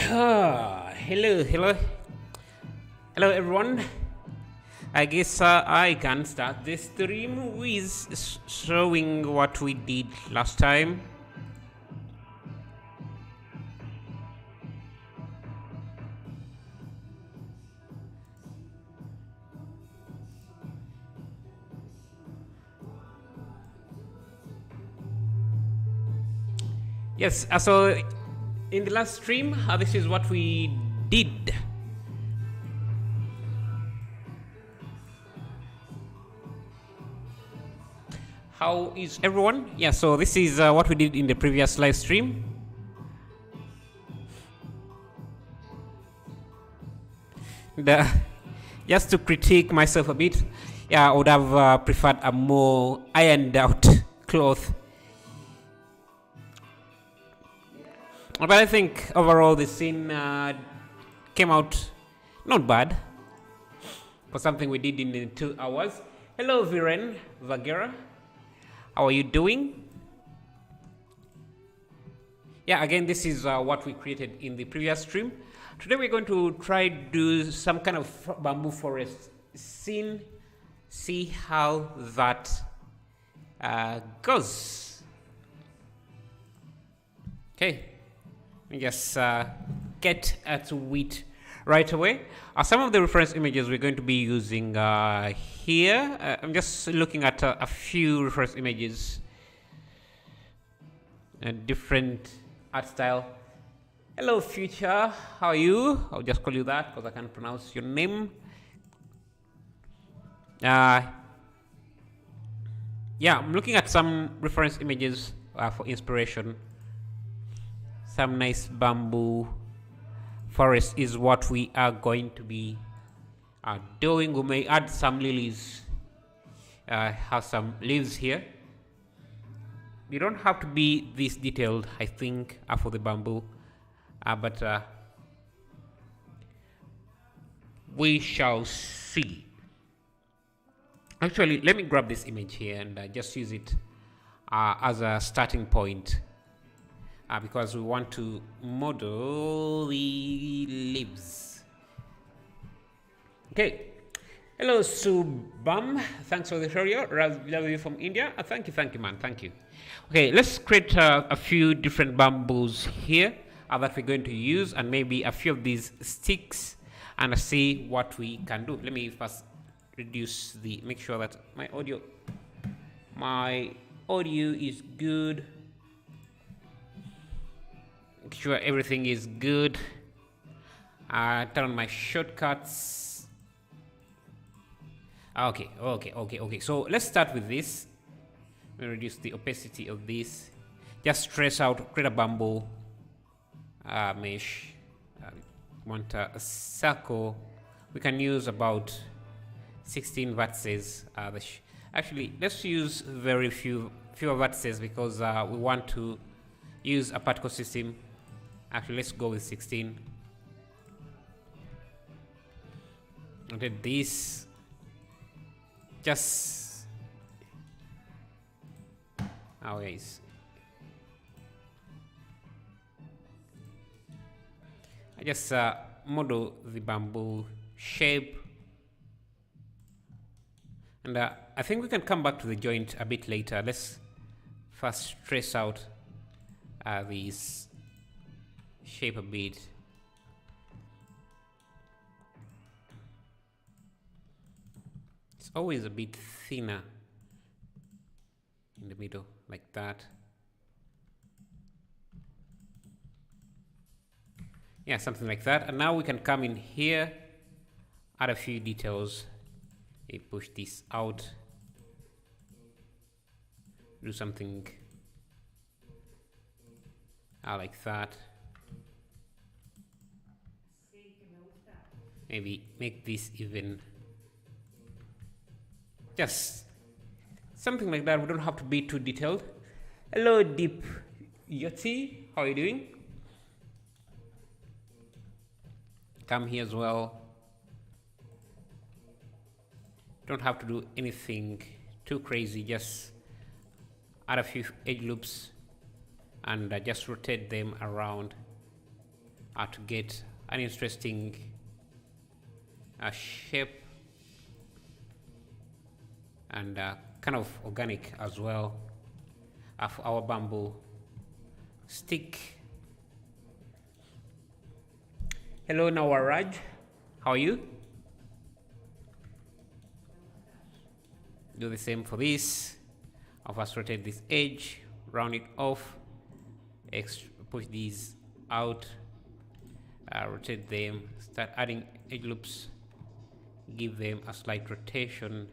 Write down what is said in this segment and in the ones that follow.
Hello everyone. I guess I can start this stream with showing what we did last time. Yes, so in the last stream, this is what we did. How is everyone? Yeah, so this is what we did in the previous live stream. Just to critique myself a bit, yeah, I would have preferred a more ironed out cloth. But I think overall the scene came out not bad for something we did in 2 hours. Hello Viren Vagera, how are you doing? Yeah, again, this is what we created in the previous stream. Today we're going to try to do some kind of bamboo forest scene, see how that goes. Okay. Let me just get at it right away. Some of the reference images we're going to be using here. I'm just looking at a few reference images. A different art style. Hello, Future. How are you? I'll just call you that because I can't pronounce your name. Yeah, I'm looking at some reference images for inspiration. Some nice bamboo forest is what we are going to be doing. We may add some lilies, have some leaves here. You don't have to be this detailed, I think, for the bamboo, but we shall see. Actually, let me grab this image here and just use it as a starting point. Because we want to model the leaves. Okay. Hello, Subam. Thanks for the show. Love you from India. Thank you, man. Thank you. Okay, let's create a few different bamboos here that we're going to use, and maybe a few of these sticks, and see what we can do. Let me first make sure that my audio is good. Make sure everything is good. Turn on my shortcuts. Okay. So let's start with this. Let me reduce the opacity of this. Just trace out, create a bamboo mesh. Want a circle. We can use about 16 vertices. Actually, let's use very fewer vertices because we want to use a particle system. Actually, let's go with 16. Okay, this just yes. I just model the bamboo shape, and I think we can come back to the joint a bit later. Let's first trace out these shape a bit. It's always a bit thinner in the middle, like that. Yeah, something like that. And now we can come in here, add a few details. We push this out, do something like that. Maybe make this even, just something like that. We don't have to be too detailed. Hello, Deep Yoti, how are you doing? Come here as well. Don't have to do anything too crazy, just add a few edge loops and just rotate them around to get an interesting shape and kind of organic as well of our bamboo stick. Hello Nawaraj, how are you? Do the same for this. I'll first rotate this edge, round it off, push these out, rotate them, start adding edge loops, give them a slight rotation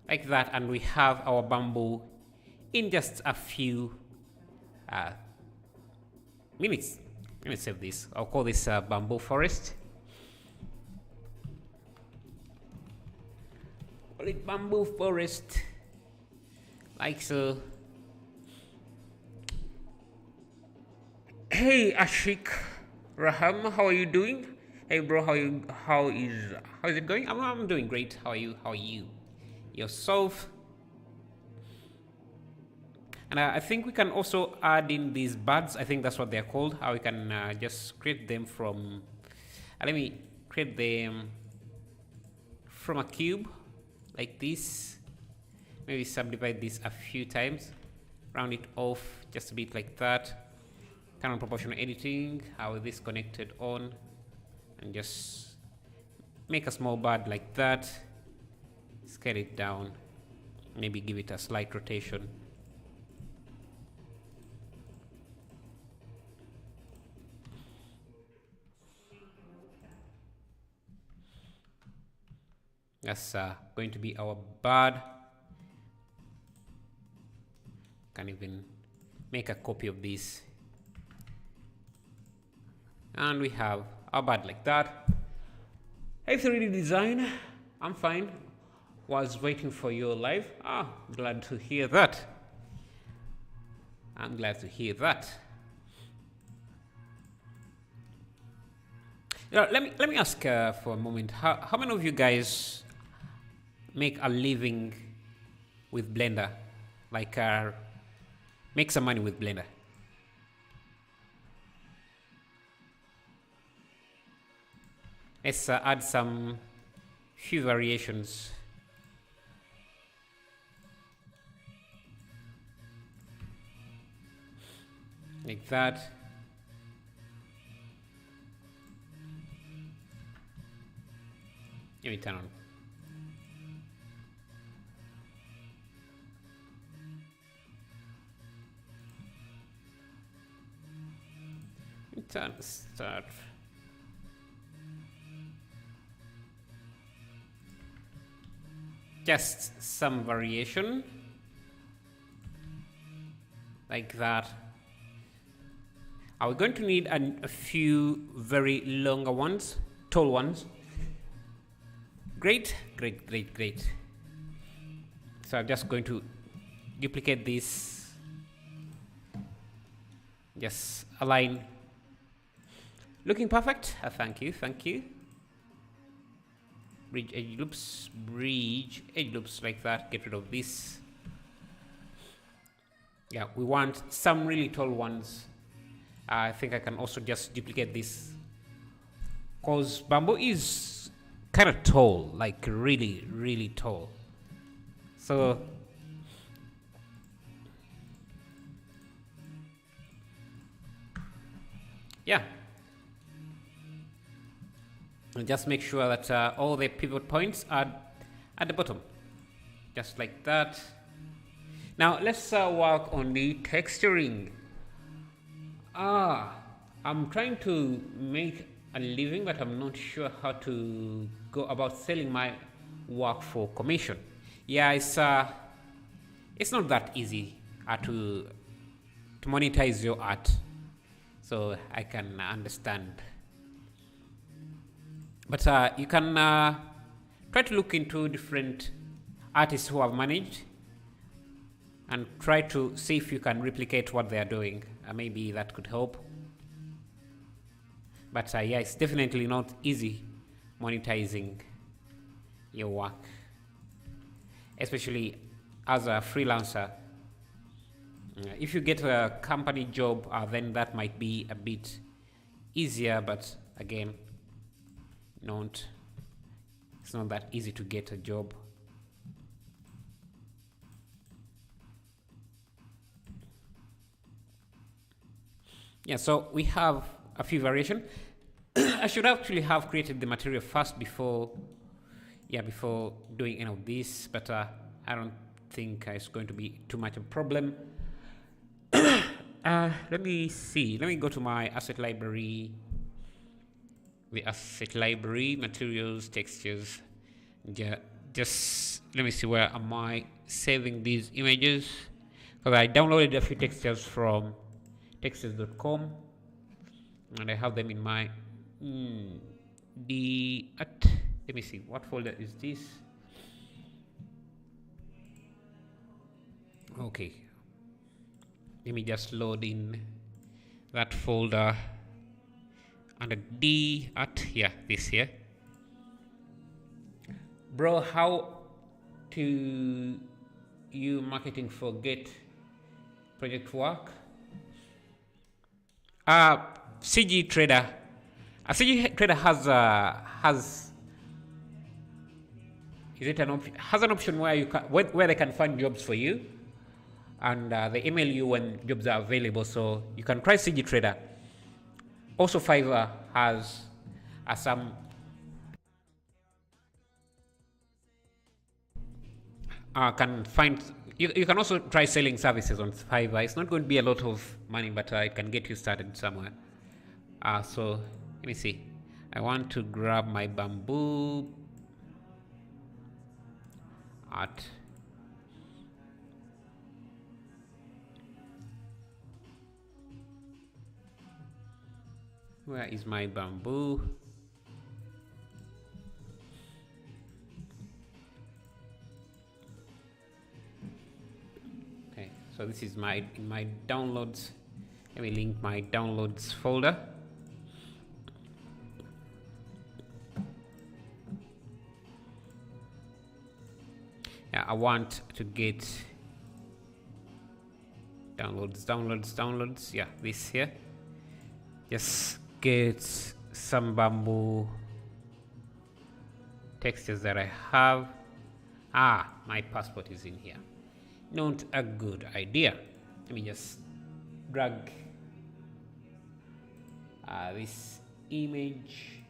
like that, and we have our bamboo in just a few minutes. Let me save this. I'll call this bamboo forest. Call it bamboo forest, like so. Hey Ashik Raham, how are you doing? Hey bro, how is it going? I'm doing great. How are you yourself? And I think we can also add in these buds. I think that's what they're called. How we can just create them from let me create them from a cube like this. Maybe subdivide this a few times, round it off just a bit like that. Kind of proportional editing, how this connected on, and just make a small bud like that, scale it down, maybe give it a slight rotation. That's going to be our bud. Can even make a copy of this. And we have our bud like that. Hey 3D design, I'm fine. Was waiting for your live. Glad to hear that. I'm glad to hear that. Let me ask for a moment. How many of you guys make a living with Blender? Like make some money with Blender? Let's add some few variations. Like that. Let me turn on. Start. Just some variation like that. Are we going to need a few very longer ones, tall ones? Great. So I'm just going to duplicate this, just align. Looking perfect. Thank you. Bridge edge loops like that. Get rid of this. Yeah, we want some really tall ones. I think I can also just duplicate this, because bamboo is kind of tall, like really tall. So yeah, and just make sure that all the pivot points are at the bottom, just like that. Now let's work on the texturing. I'm trying to make a living, but I'm not sure how to go about selling my work for commission. Yeah, it's not that easy to monetize your art, so I can understand. But you can try to look into different artists who have managed and try to see if you can replicate what they are doing. Maybe that could help. But yeah, it's definitely not easy monetizing your work, especially as a freelancer. If you get a company job, then that might be a bit easier, but again, it's not that easy to get a job. Yeah, so we have a few variation. I should actually have created the material first before doing any of this, but I don't think it's going to be too much of a problem. Let me see. Let me go to my asset library. The asset library, materials, textures. Yeah, just let me see, where am I saving these images? Because I downloaded a few textures from textures.com, and I have them in my let me see, what folder is this? Okay, let me just load in that folder under this here. Bro, how to you marketing for Get project work? CG Trader. CG Trader has an option where you can, where they can find jobs for you, and they email you when jobs are available. So you can try CG Trader. Also, Fiverr has some. Can find you can also try selling services on Fiverr. It's not going to be a lot of money, but it can get you started somewhere. So let me see. I want to grab my bamboo art. Where is my bamboo? Okay, so this is in my downloads. Let me link my downloads folder. Yeah, I want to get downloads. Yeah, this here. Just get some bamboo textures that I have. My passport is in here. Not a good idea. Let me just drag this image.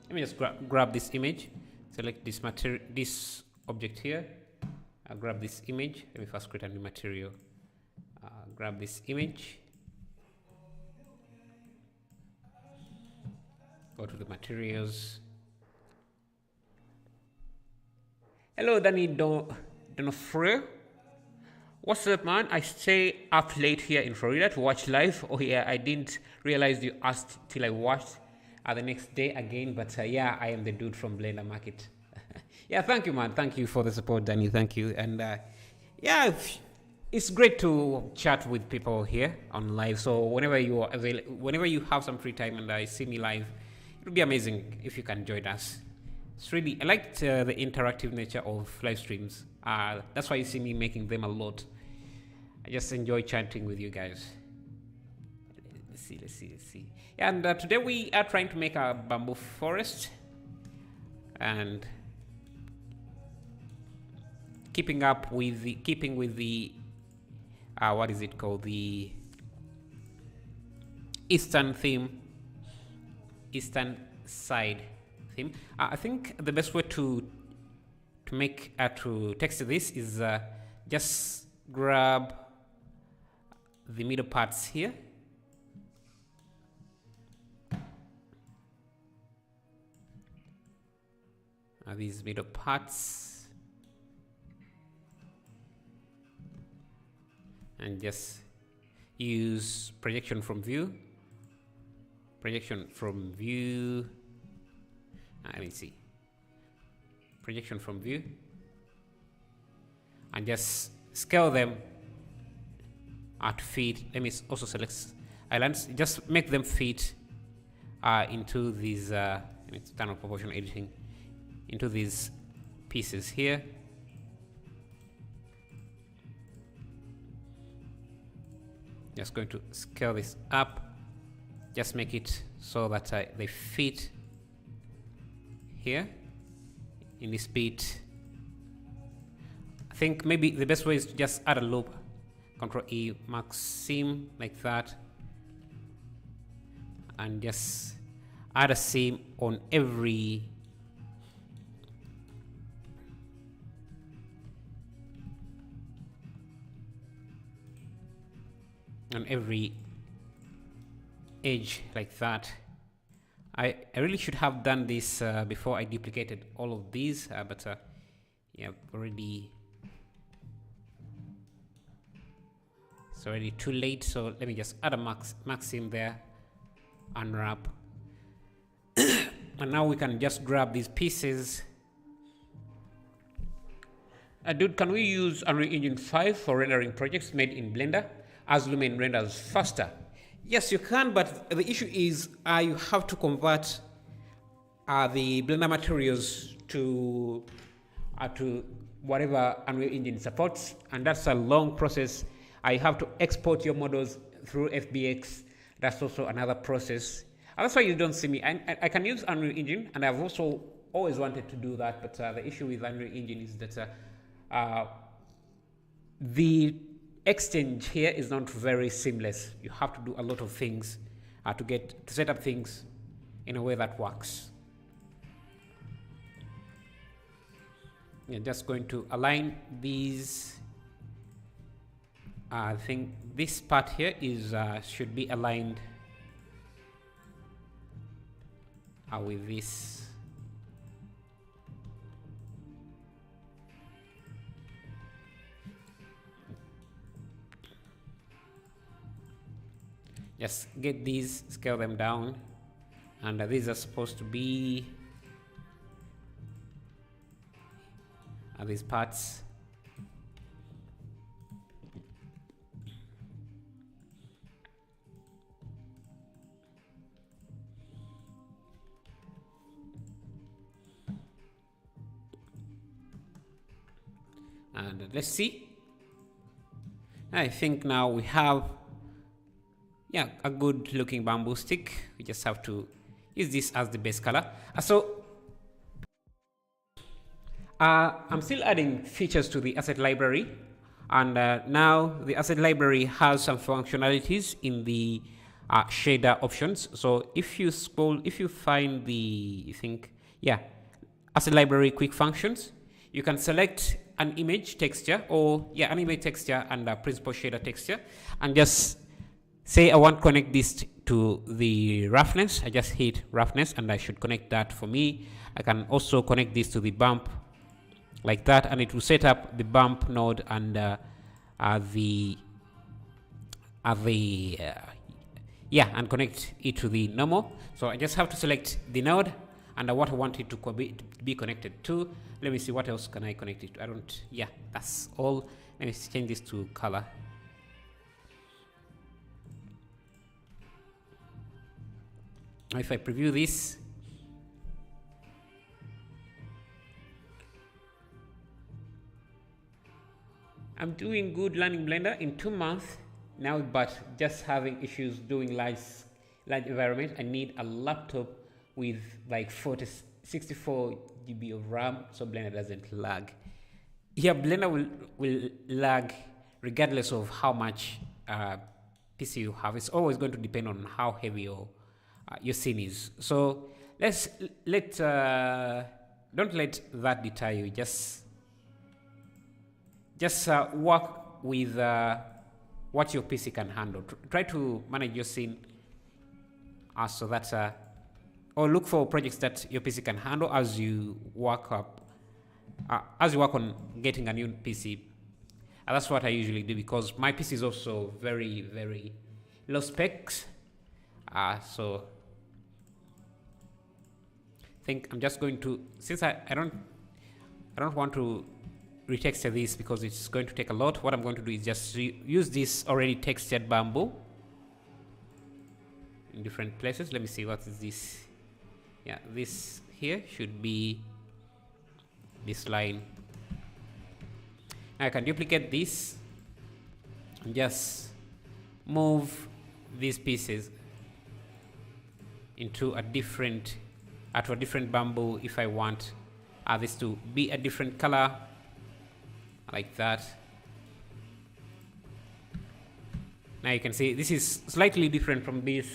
Let me just grab this image. Select this material, this object here. I'll grab this image. Let me first create a new material. Grab this image. Go to the materials. Hello, Danny Donofre. What's up, man? I stay up late here in Florida to watch live. Oh yeah, I didn't realize you asked till I watched the next day again. But yeah, I am the dude from Blender Market. Yeah, thank you, man. Thank you for the support, Danny. Thank you. And yeah, it's great to chat with people here on live. So whenever you are whenever you have some free time and see me live, it would be amazing if you can join us. It's really, I liked the interactive nature of live streams. That's why you see me making them a lot. I just enjoy chatting with you guys. Let's see. And today we are trying to make a bamboo forest, and keeping with the what is it called, the Eastern side theme. I think the best way to text this is just grab the middle parts here. These middle parts, and just use projection from view. Let me see. Projection from view, and just scale them to fit. Let me also select islands. Just make them fit into these. Let me turn on proportional editing. Into these pieces here. Just going to scale this up, just make it so that they fit here in this bit. I think maybe the best way is to just add a loop. Control E, mark seam like that, and just add a seam on every edge like that. I really should have done this before I duplicated all of these, but yeah, already it's already too late. So let me just add a maxim there, unwrap, and now we can just grab these pieces. Dude, can we use Unreal Engine 5 for rendering projects made in Blender, as Lumen renders faster? Yes, you can, but the issue is you have to convert the Blender materials to whatever Unreal Engine supports, and that's a long process. You have to export your models through FBX. That's also another process. And that's why you don't see me. I can use Unreal Engine, and I've also always wanted to do that, but the issue with Unreal Engine is that the exchange here is not very seamless. You have to do a lot of things to set up things in a way that works. You're just going to align these. I think this part here is should be aligned with this. Just get these, scale them down, and these are supposed to be these parts. And let's see. I think now we have a good looking bamboo stick. We just have to use this as the base color. I'm still adding features to the asset library, and now the asset library has some functionalities in the shader options. So if you find the asset library quick functions, you can select an image texture or an image texture and a principal shader texture, and just say I want to connect this to the roughness. I just hit roughness, and I should connect that for me. I can also connect this to the bump like that, and it will set up the bump node and and connect it to the normal. So I just have to select the node and what I want it to be connected to. Let me see, what else can I connect it to? That's all. Let me change this to color. If I preview this, I'm doing good learning Blender in 2 months now, but just having issues doing large environment. I need a laptop with like 64 GB of RAM so Blender doesn't lag. Blender will lag regardless of how much PC you have. It's always going to depend on how heavy your scene is. So don't let that deter you. Just work with what your PC can handle. Try to manage your scene so that or look for projects that your PC can handle as you work on getting a new PC. And that's what I usually do, because my PC is also very, very low specs. So I think I'm just going to, since I don't want to retexture this because it's going to take a lot, what I'm going to do is just use this already textured bamboo in different places. Let me see, what is this? This here should be this line. I can duplicate this and just move these pieces into a different bamboo if I want this to be a different color, like that. Now you can see this is slightly different from this,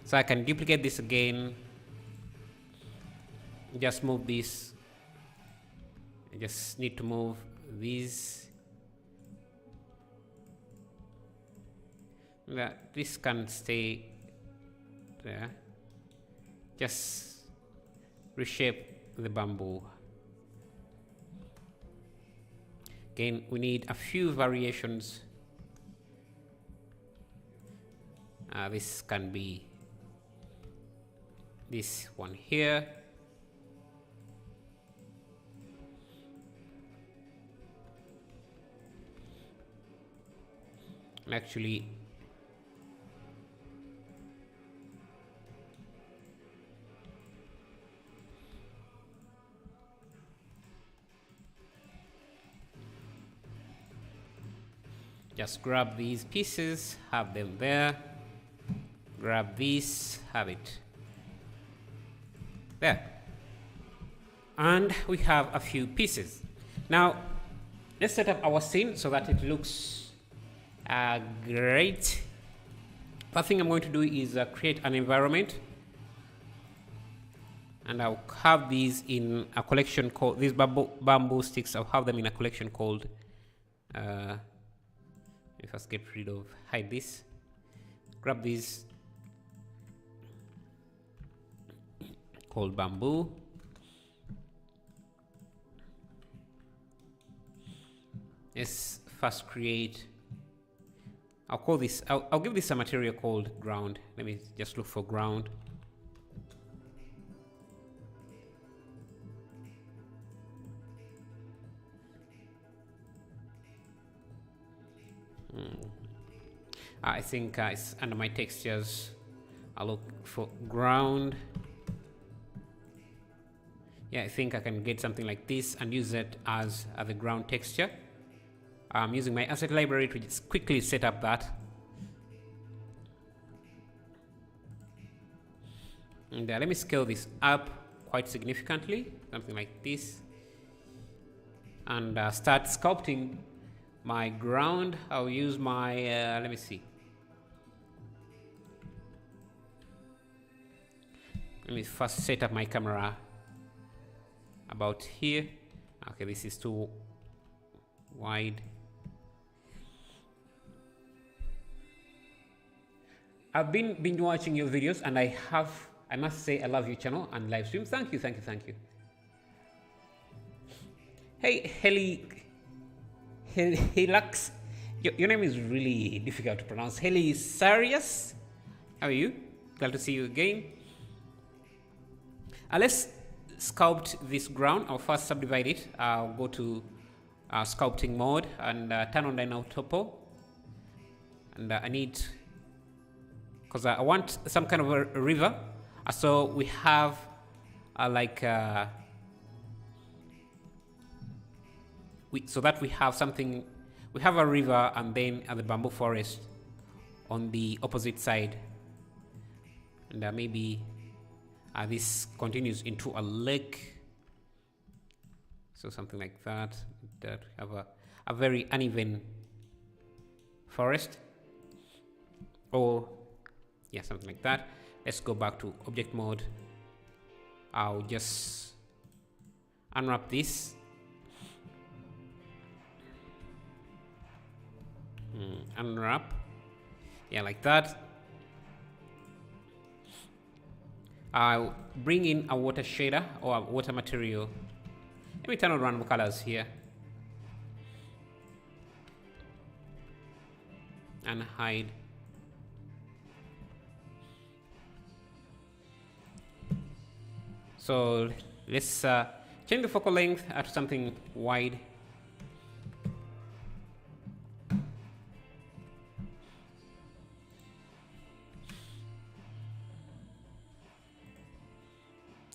so I can duplicate this again, just move this. I just need to move these. This can stay there. Just reshape the bamboo. Again, we need a few variations. This can be this one here. And actually, just grab these pieces, have them there. Grab these, have it there. And we have a few pieces. Now, let's set up our scene so that it looks great. First thing I'm going to do is create an environment. And I'll have these in a collection called, these bamboo sticks, I'll have them in a collection called, if I get rid of, hide this. Grab these, called bamboo. Let's first create, I'll call this, I'll give this a material called ground. Let me just look for ground. I think it's under my textures. I'll look for ground. Yeah, I think I can get something like this and use it as the ground texture. I'm using my asset library to just quickly set up that. And let me scale this up quite significantly, something like this. And start sculpting my ground. I'll use my, let me see. Let me first set up my camera about here. Okay, this is too wide. I've been binge watching your videos, and I must say I love your channel and live stream. Thank you, thank you, thank you. Hey, Helix, your name is really difficult to pronounce. Helisarius, how are you? Glad to see you again. Let's sculpt this ground. I'll first subdivide it. I'll go to sculpting mode and turn on Dynamo Topo. And I need, because I want some kind of a river. So we have so that we have something, we have a river and then the bamboo forest on the opposite side. And maybe this continues into a lake. So something like that. That we have a very uneven forest. Or, yeah, something like that. Let's go back to object mode. I'll just unwrap this. Unwrap. Yeah, like that. I'll bring in a water shader or a water material. Let me turn on random colors here. And hide. So let's change the focal length to something wide.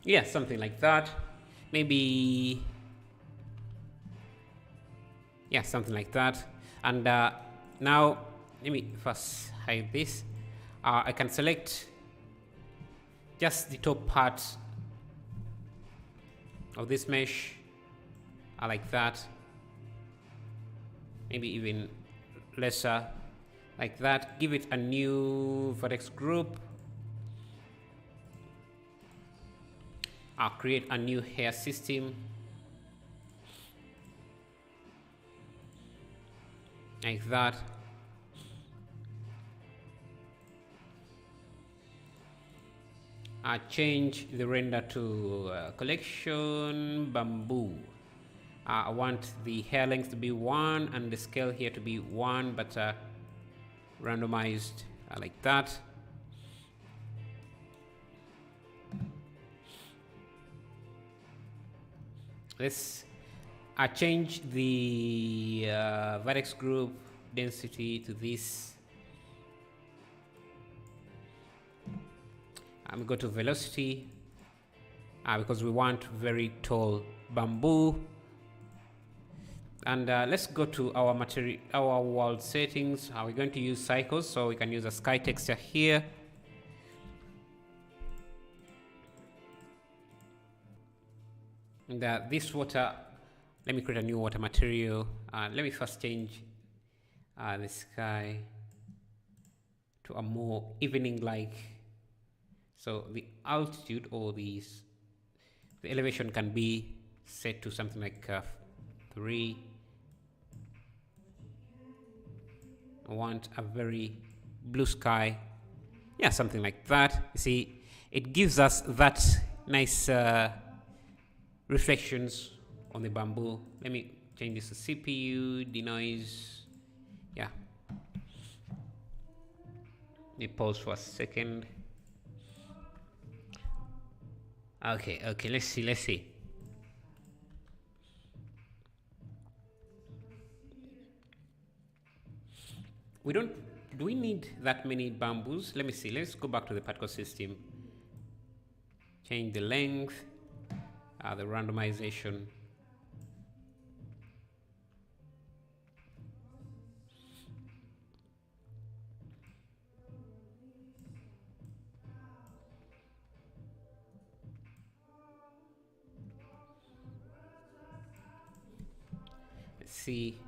Yeah, something like that. Maybe, yeah, something like that. And now let me first hide this. I can select just the top part of this mesh. I like that. Maybe even lesser, like that. Give it a new vertex group. I'll create a new hair system, like that. I change the render to collection bamboo. I want the hair length to be 1 and the scale here to be 1, but randomized like that. I change the vertex group density to this. I'm go to velocity because we want very tall bamboo. And let's go to our material, our world settings. We're going to use cycles, so we can use a sky texture here. And this water, let me create a new water material. Let me first change the sky to a more evening-like. So the altitude or the elevation can be set to something like 3. I want a very blue sky. Yeah, something like that. You see, it gives us that nice reflections on the bamboo. Let me change this to CPU, denoise. Yeah. Let me pause for a second. Okay, let's see. Do we need that many bamboos? Let me see. Let's go back to the particle system. Change the length, the randomization. Let's see.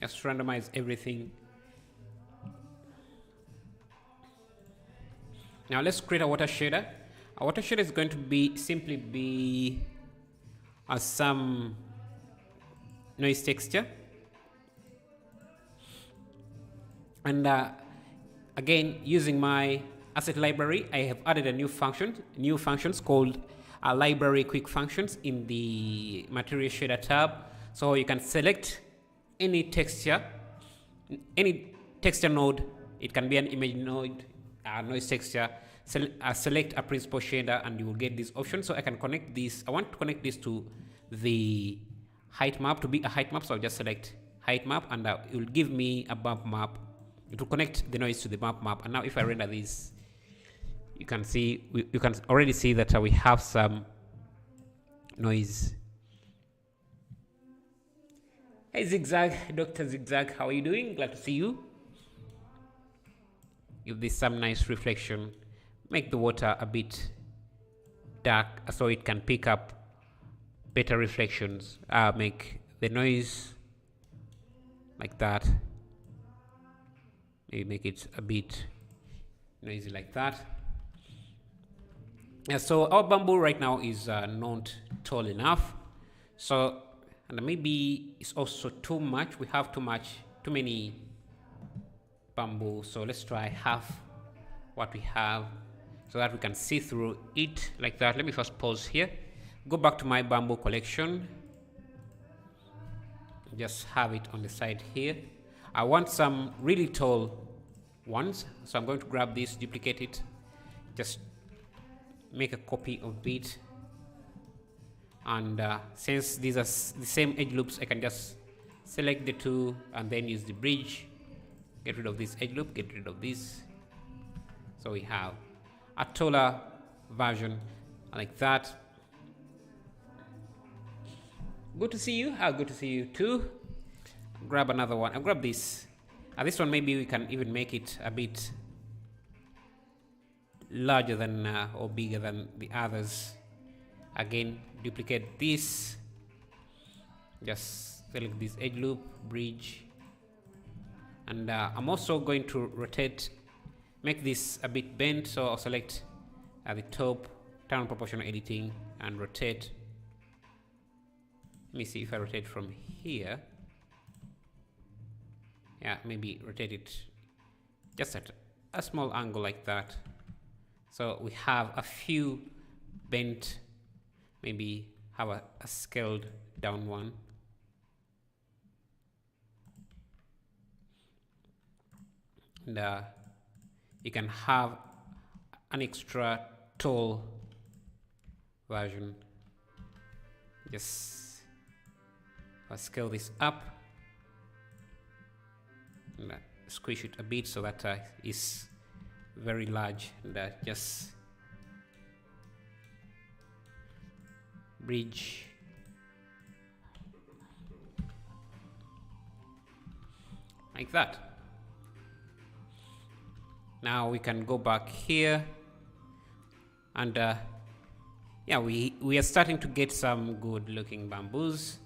Just randomize everything. Now let's create a water shader. A water shader is going to simply be some noise texture. And again, using my asset library, I have added a new functions called library quick functions in the material shader tab. So you can select any texture node. It can be an image node, noise texture. Select a principal shader and you will get this option. So I can connect this. I want to connect this to the height map to be a height map. So I'll just select height map and it will give me a bump map. It will connect the noise to the bump map. And now if I render this, you can see, you can already see that we have some noise. Hey Zigzag, Dr. Zigzag, how are you doing? Glad to see you. Give this some nice reflection. Make the water a bit dark so it can pick up better reflections. Make the noise like that. Maybe make it a bit noisy like that. Yeah, so our bamboo right now is not tall enough. So, and maybe it's also too much. We have too many bamboo. So let's try half what we have so that we can see through it like that. Let me first pause here. Go back to my bamboo collection. Just have it on the side here. I want some really tall ones. So I'm going to grab this, duplicate it, just make a copy of it. And since these are the same edge loops, I can just select the two and then use the bridge. Get rid of this edge loop, get rid of this. So we have a taller version like that. Good to see you. Good to see you too. Grab another one. I'll grab this. This one maybe we can even make it a bit larger than or bigger than the others. Again, duplicate this. Just select this edge loop, bridge, and I'm also going to rotate, make this a bit bent. So I'll select at the top, turn on proportional editing, and rotate. Let me see if I rotate from here. Yeah, maybe rotate it just at a small angle like that. So we have a few bent, maybe have a scaled down one. And you can have an extra tall version. Just scale this up and squish it a bit so that is very large, and just bridge. Like that. Now we can go back here, and yeah, we are starting to get some good looking bamboos.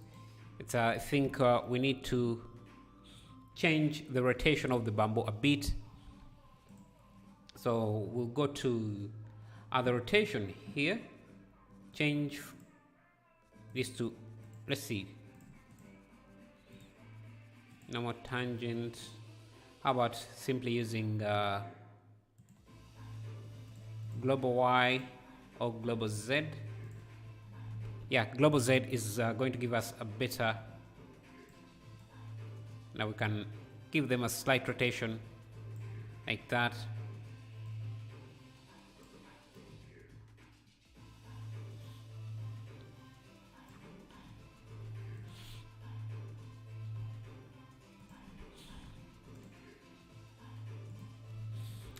It's I think we need to change the rotation of the bamboo a bit. So we'll go to other rotation here, change this to, let's see, no more tangent. How about simply using global Y or global Z? Yeah, global Z is going to give us a better. Now we can give them a slight rotation like that.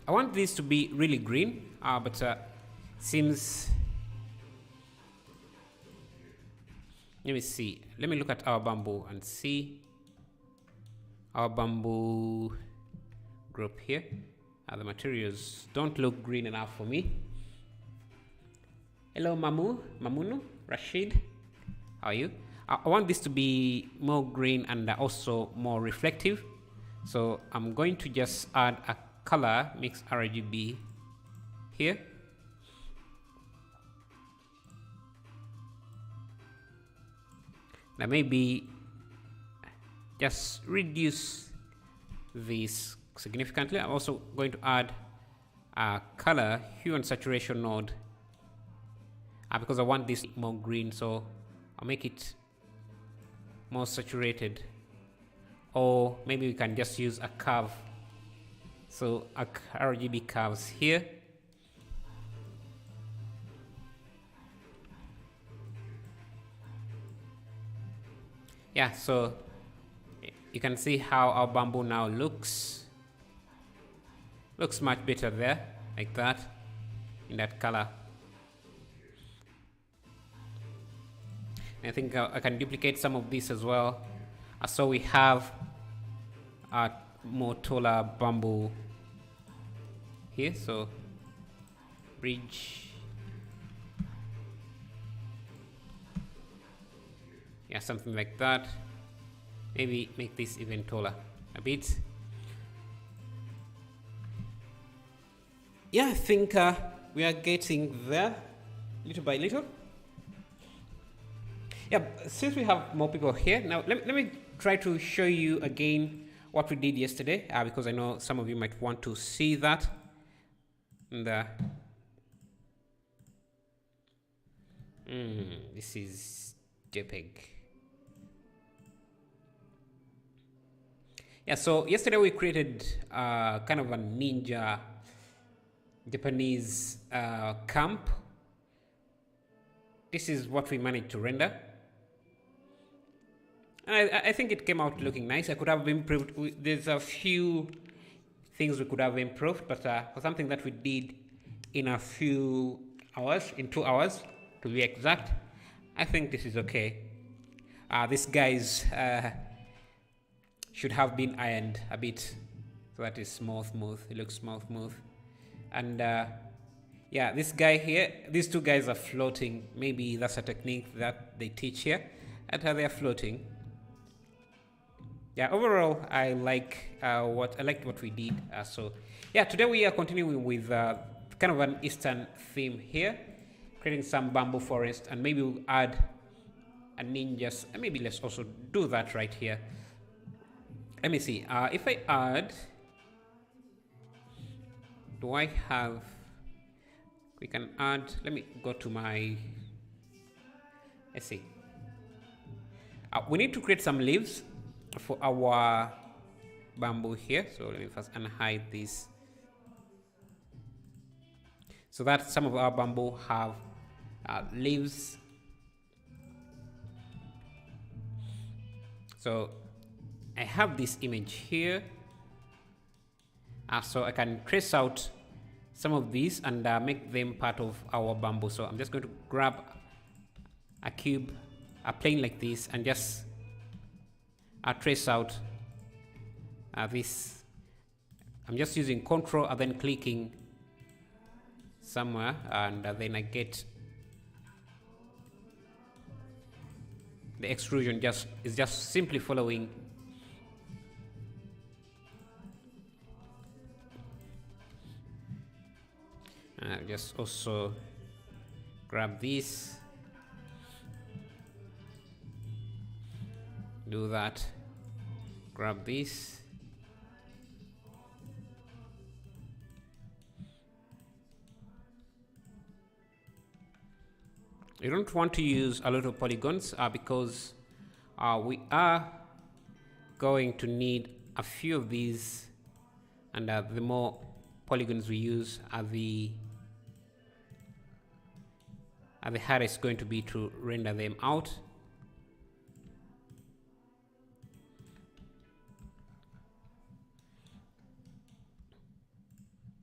I want this to be really green, but seems. Let me see. Let me look at our bamboo and see our bamboo group here. The materials don't look green enough for me. Hello, Mamunu, Rashid. How are you? I want this to be more green and also more reflective. So I'm going to just add a color mix RGB here. Now maybe just reduce this significantly. I'm also going to add a color hue and saturation node because I want this more green, so I'll make it more saturated. Or maybe we can just use a curve. So RGB curves here. Yeah, so you can see how our bamboo now looks much better there, like that, in that color. And I think I can duplicate some of this as well, so we have a more taller bamboo here. So bridge, yeah, something like that. Maybe make this even taller a bit. Yeah, I think we are getting there little by little. Yeah, since we have more people here now, let me try to show you again what we did yesterday, because I know some of you might want to see that. And this is JPEG. Yeah, so yesterday we created kind of a ninja Japanese camp. This is what we managed to render. And I think it came out looking nice. I could have improved. There's a few things we could have improved, but for something that we did in a few hours, in 2 hours to be exact, I think this is okay. These guys should have been ironed a bit so that it's smooth. It looks smooth. And yeah, this guy here, these two guys are floating. Maybe that's a technique that they teach here, and how they're floating. Yeah, overall, I liked what we did. So yeah, today we are continuing with kind of an Eastern theme here, creating some bamboo forest, and maybe we'll add a ninjas. Maybe let's also do that right here. Let me see. If I add, do I have? We can add. Let me go to my. Let's see. We need to create some leaves for our bamboo here. So let me first unhide this, so that some of our bamboo have leaves. So I have this image here, so I can trace out some of these and make them part of our bamboo. So I'm just going to grab a cube, a plane like this, and just trace out this. I'm just using control and then clicking somewhere, and then I get the extrusion is just simply following. Just also grab this, do that, grab this, you don't want to use a lot of polygons because we are going to need a few of these, and the more polygons we use, the harder it's going to be to render them out.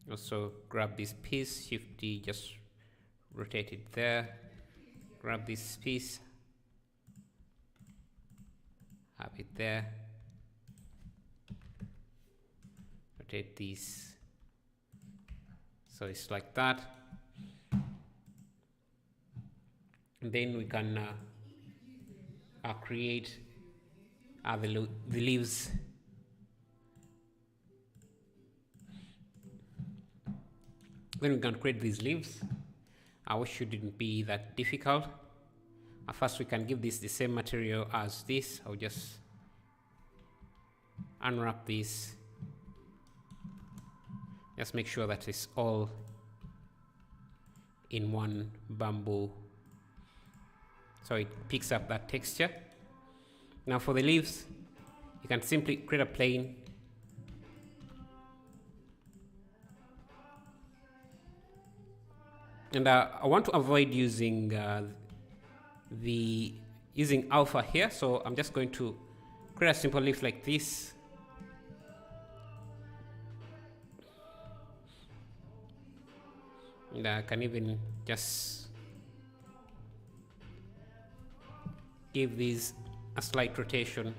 Also grab this piece, Shift D, just rotate it there. Grab this piece, have it there. Rotate this, so it's like that. And then we can create the leaves. Then we can create these leaves, which shouldn't be that difficult. First, we can give this the same material as this. I'll just unwrap this. Just make sure that it's all in one bamboo, so it picks up that texture. Now for the leaves, you can simply create a plane, and I want to avoid using using alpha here, so I'm just going to create a simple leaf like this. And I can even just give these a slight rotation.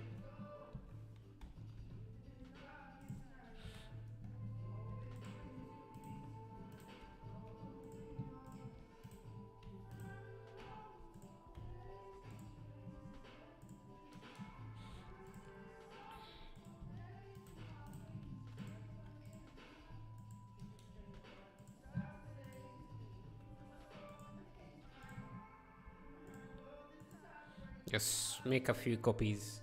Just make a few copies.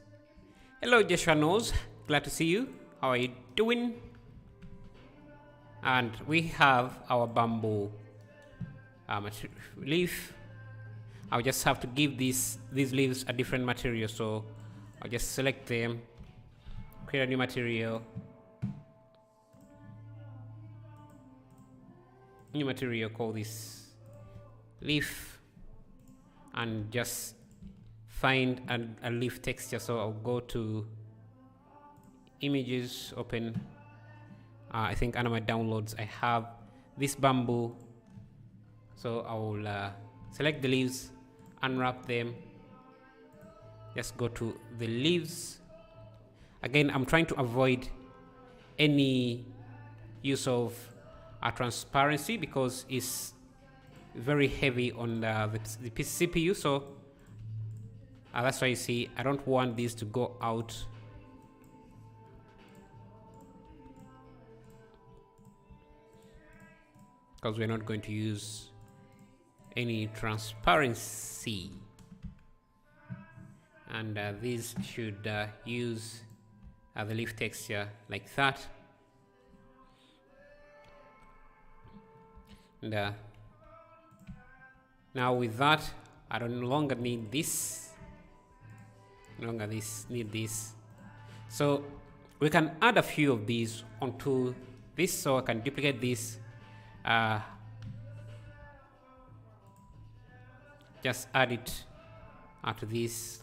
Hello Joshua Knows, glad to see you. How are you doing? And we have our bamboo leaf. I'll just have to give these leaves a different material, so I'll just select them, create a new material, call this leaf, and just find a leaf texture. So I'll go to images, open I think under my downloads I have this bamboo, so I will select the leaves, unwrap them, just go to the leaves. Again, I'm trying to avoid any use of transparency because it's very heavy on the CPU, so that's why you see I don't want this to go out. Because we're not going to use any transparency. And these should use the leaf texture like that. And now with that, I don't no longer need this. No longer need this. So we can add a few of these onto this. So I can duplicate this. Just add it to this.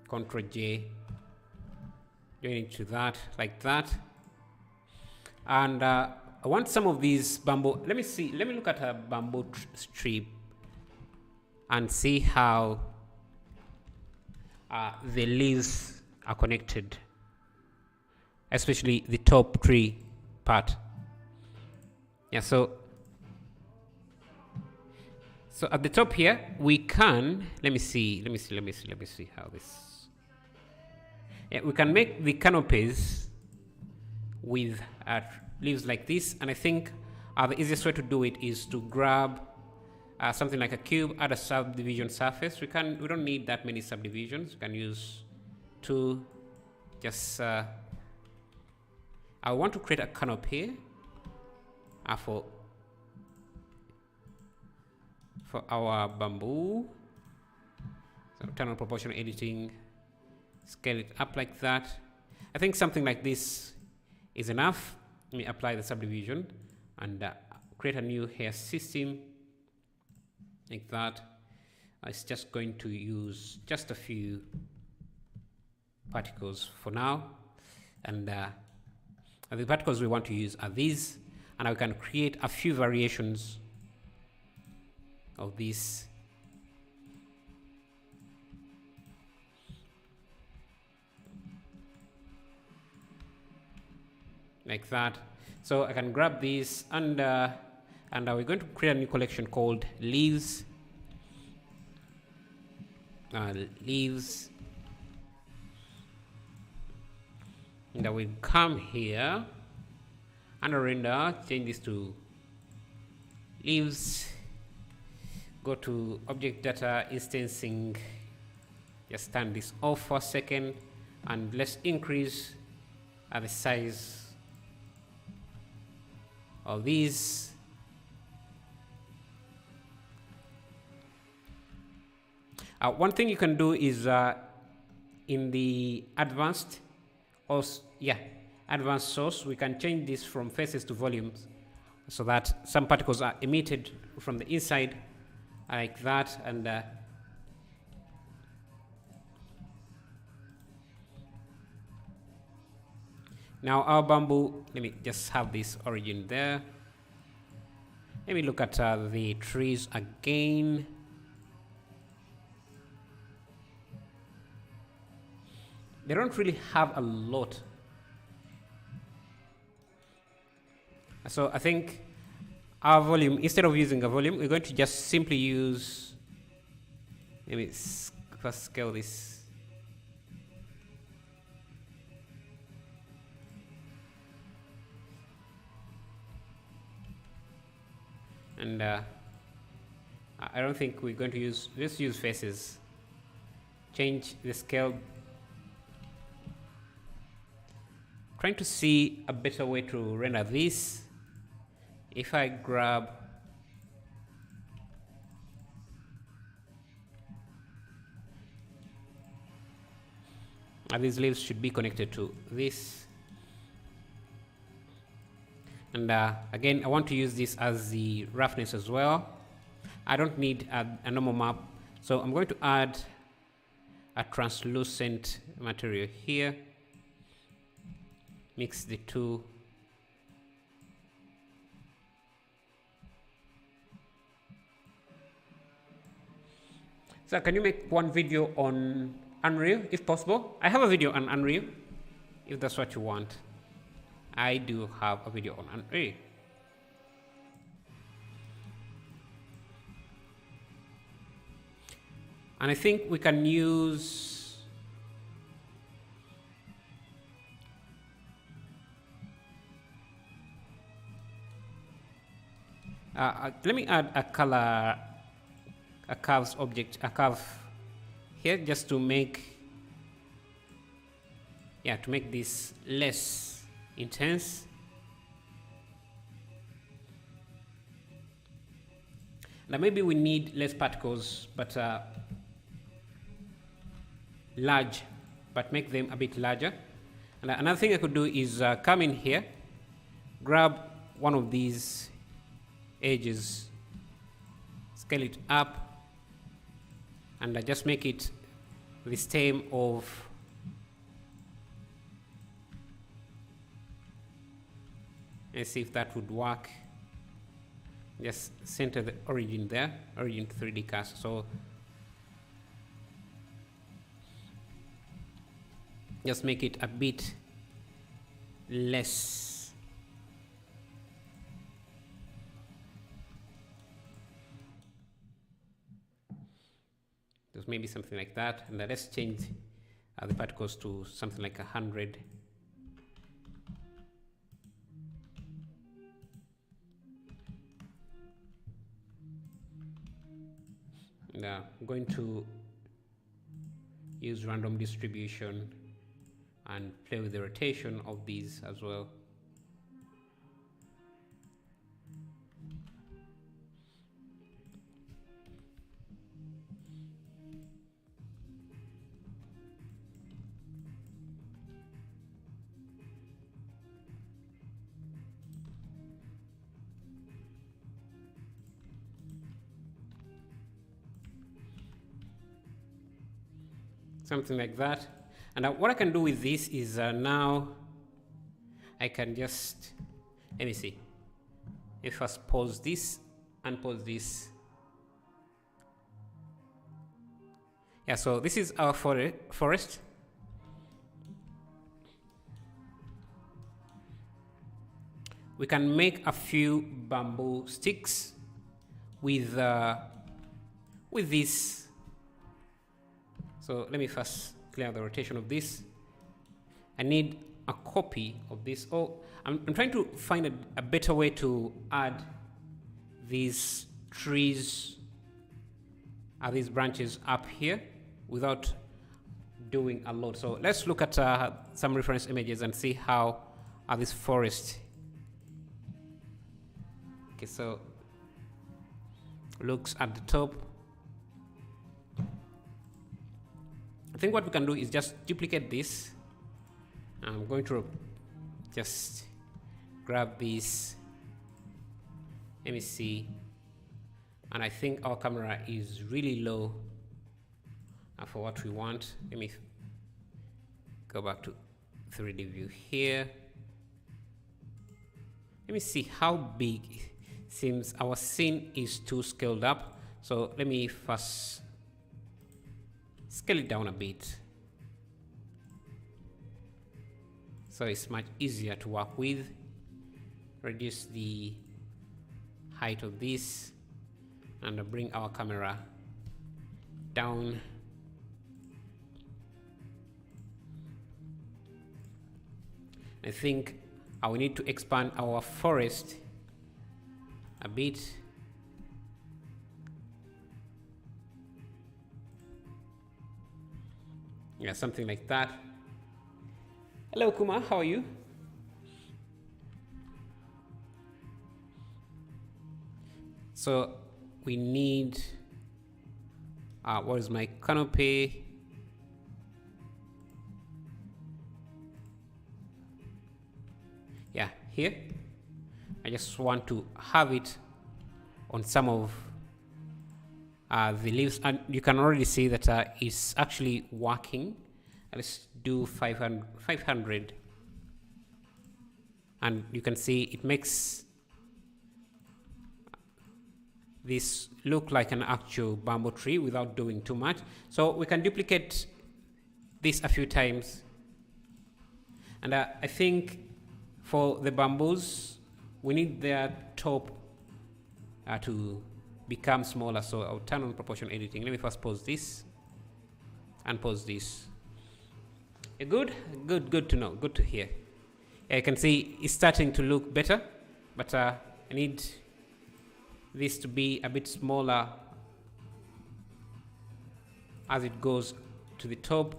Ctrl J, join it to that, like that. And I want some of these bamboo. Let me look at a bamboo strip and see how the leaves are connected, especially the top tree part. Yeah, so at the top here we can let me see how this. Yeah, we can make the canopies with leaves like this, and I think the easiest way to do it is to grab something like a cube, add a subdivision surface. We don't need that many subdivisions. We can use 2. Just I want to create a canopy for our bamboo. So turn on proportional editing, scale it up like that. I think something like this is enough. Let me apply the subdivision and create a new hair system like that. It's just going to use just a few particles for now, and the particles we want to use are these, and I can create a few variations of this. Like that. So I can grab these, and we're going to create a new collection called leaves. Leaves. And I will come here and render, change this to leaves. Go to object data instancing. Just turn this off for a second, and let's increase the size of these. One thing you can do is in the advanced source, we can change this from faces to volumes so that some particles are emitted from the inside like that, and now our bamboo, let me just have this origin there. Let me look at the trees again. They don't really have a lot. So I think our volume, instead of using a volume, we're going to just simply use, let me first scale this. And I don't think we're going to use, let's use faces. Change the scale. Trying to see a better way to render this. If I grab these leaves should be connected to this, and again I want to use this as the roughness as well. I don't need a normal map, so I'm going to add a translucent material here. Mix the two. So can you make one video on Unreal if possible? I have a video on Unreal if that's what you want. I do have a video on Unreal. And I think we can use let me add a color, a curves object, a curve here, just to make, yeah, to make this less intense. Now maybe we need less particles, but large, but make them a bit larger. And another thing I could do is come in here, grab one of these edges, scale it up, and I just make it the stem of let's see if that would work. Just center the origin there, origin 3D cast. So just make it a bit less. Just maybe something like that, and then let's change the particles to something like 100. And I'm going to use random distribution and play with the rotation of these as well. Something like that. And what I can do with this is now I can just, let me see, if I pause this and pause this. Yeah, so this is our forest. We can make a few bamboo sticks with this. So let me first clear the rotation of this. I need a copy of this. Oh, I'm trying to find a better way to add these trees, these branches up here without doing a lot. So let's look at some reference images and see how this forest. Okay, so looks at the top. I think what we can do is just duplicate this. I'm going to just grab this. Let me see. And I think our camera is really low for what we want. Let me go back to 3D view here. Let me see how big it seems. Our scene is too scaled up. So let me first scale it down a bit, so it's much easier to work with. Reduce the height of this and bring our camera down. I think I will need to expand our forest a bit. Yeah, something like that. Hello, Kuma, how are you? So we need, what is my canopy? Yeah, here. I just want to have it on some of the leaves, and you can already see that it's actually working. Let's do 500, and you can see it makes this look like an actual bamboo tree without doing too much. So we can duplicate this a few times, and I think for the bamboos we need their top to become smaller, so I'll turn on proportion editing. Let me first pause this and pause this. Good to know, good to hear. You can see it's starting to look better, but I need this to be a bit smaller as it goes to the top.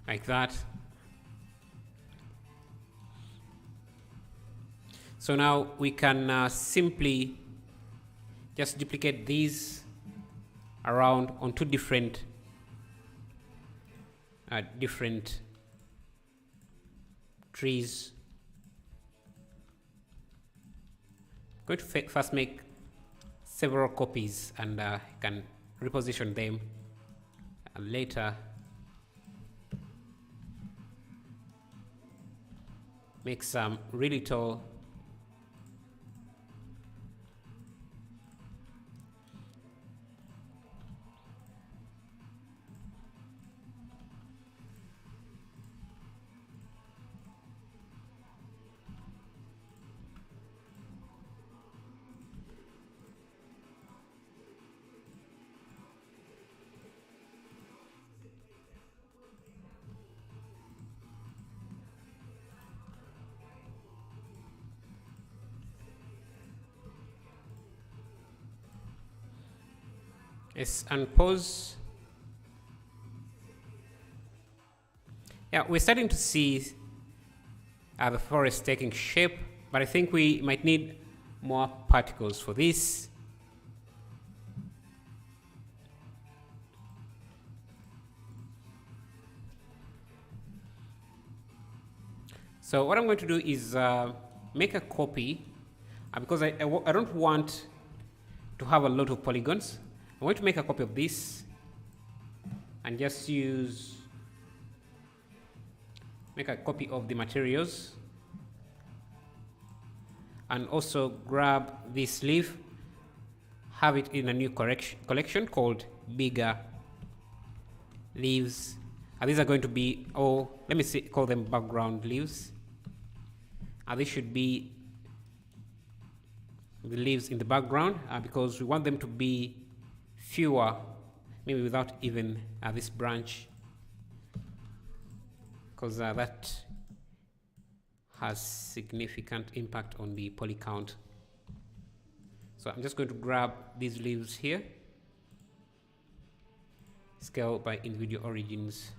Like that. So now we can simply just duplicate these around on two different trees. I'm going to first make several copies, and can reposition them, and later make some really tall Yes, and pause. Yeah, we're starting to see the forest taking shape, but I think we might need more particles for this. So what I'm going to do is make a copy, because I don't want to have a lot of polygons. I'm going to make a copy of this and just make a copy of the materials, and also grab this leaf, have it in a new collection called bigger leaves, and these are going to be, let me call them background leaves, and these should be the leaves in the background, because we want them to be fewer, maybe without even this branch, because that has significant impact on the poly count. So I'm just going to grab these leaves here, scale by individual origins.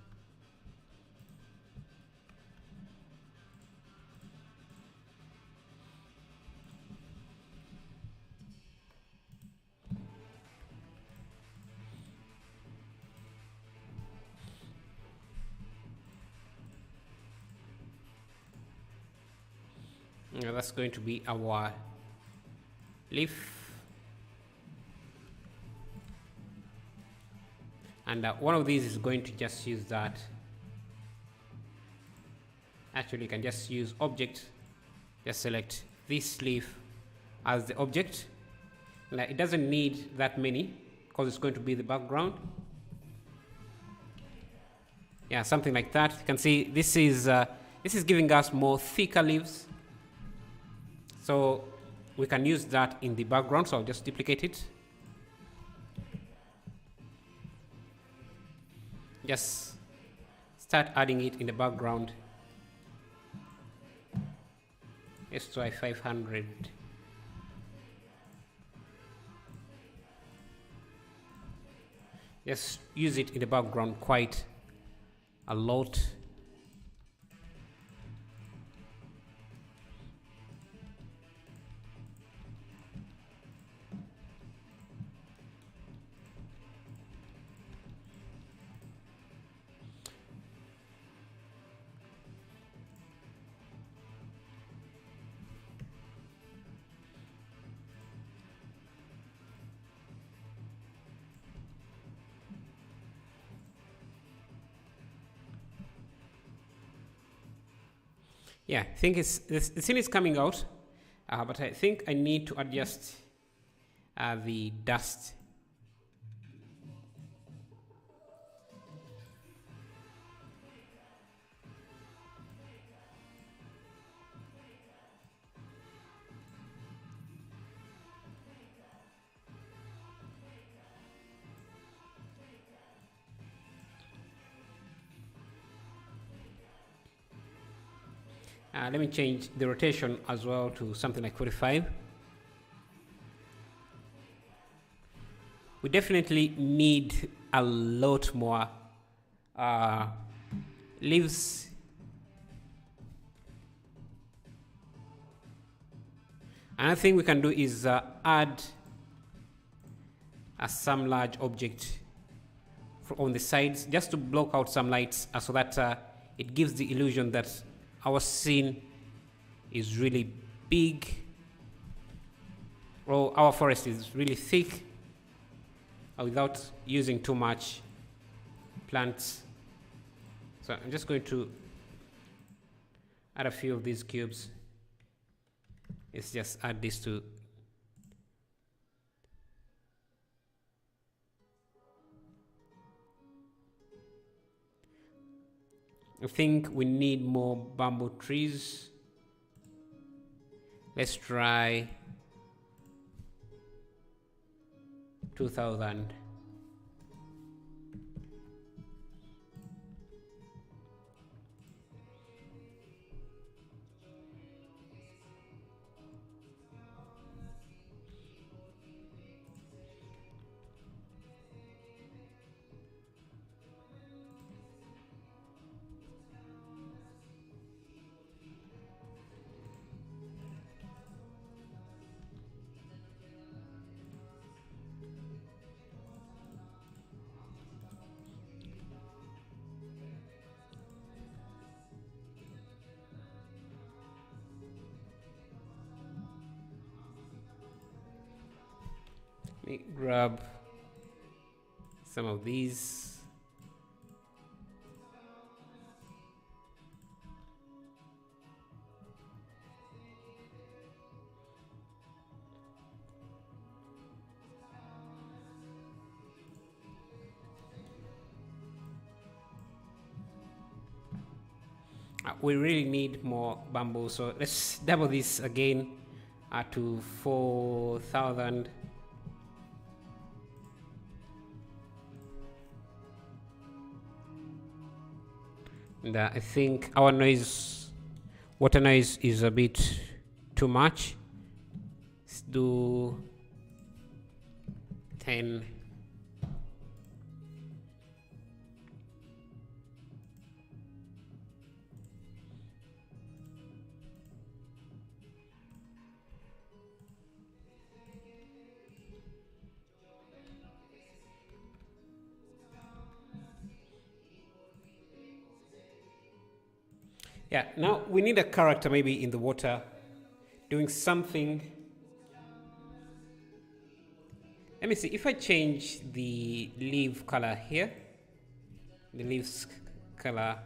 Now that's going to be our leaf, and one of these is going to just use that. Actually, you can just use object, just select this leaf as the object. Now it doesn't need that many because it's going to be the background. Yeah, something like that. You can see this is giving us more thicker leaves, so we can use that in the background. So I'll just duplicate it. Just start adding it in the background. Let's try 500. Just use it in the background quite a lot. Yeah, I think the scene is coming out, but I think I need to adjust the dust. Let me change the rotation as well to something like 45. We definitely need a lot more leaves. Another thing we can do is add some large object on the sides just to block out some lights so that it gives the illusion that our scene is really big, or our forest is really thick, without using too much plants. So I'm just going to add a few of these cubes. Let's just add this to I think we need more bamboo trees. Let's try 2000. Let me grab some of these. We really need more bamboo, so let's double this again to 4000. And I think our water noise is a bit too much. Let's do 10. Yeah, now we need a character maybe in the water doing something. Let me see if I change the leaf color here. The leaves color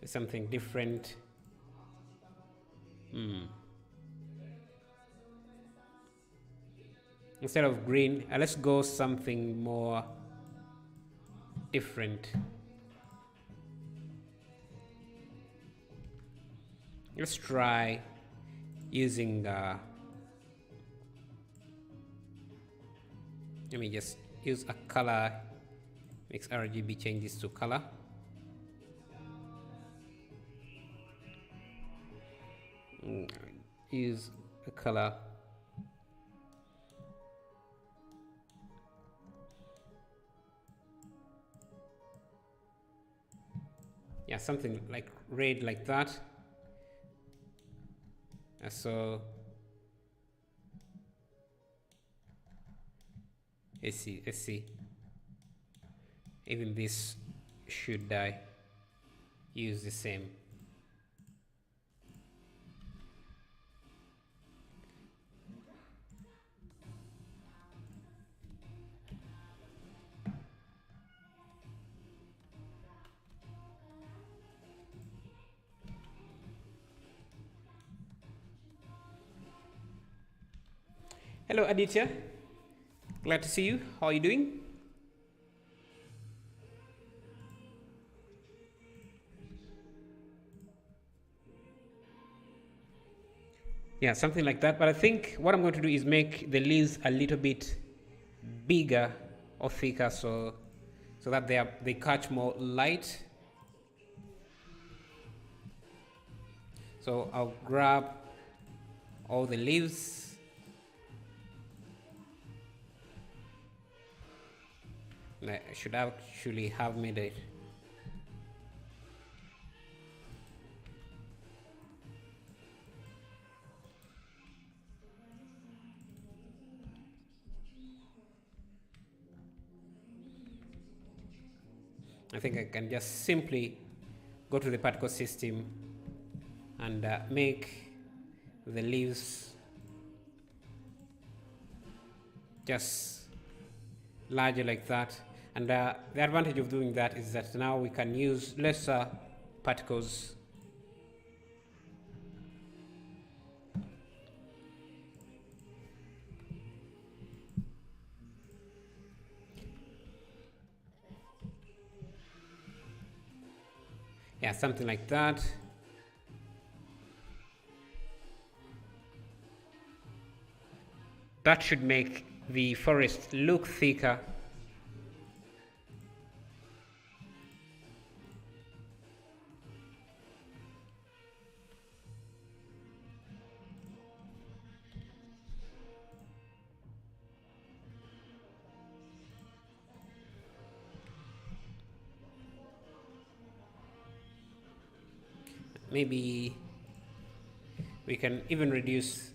is something different. Instead of green, let's go something more different. Let's try using let me just use a color, mix RGB, change this to color. Use a color. Yeah, something like red, like that. So let's see. Even this should use the same. Hello, Aditya. Glad to see you. How are you doing? Yeah, something like that. But I think what I'm going to do is make the leaves a little bit bigger or thicker, so that they catch more light. So I'll grab all the leaves. I should actually have made it. I think I can just simply go to the particle system and make the leaves just larger like that. And the advantage of doing that is that now we can use lesser particles. Yeah, something like that. That should make the forest look thicker. Maybe we can even reduce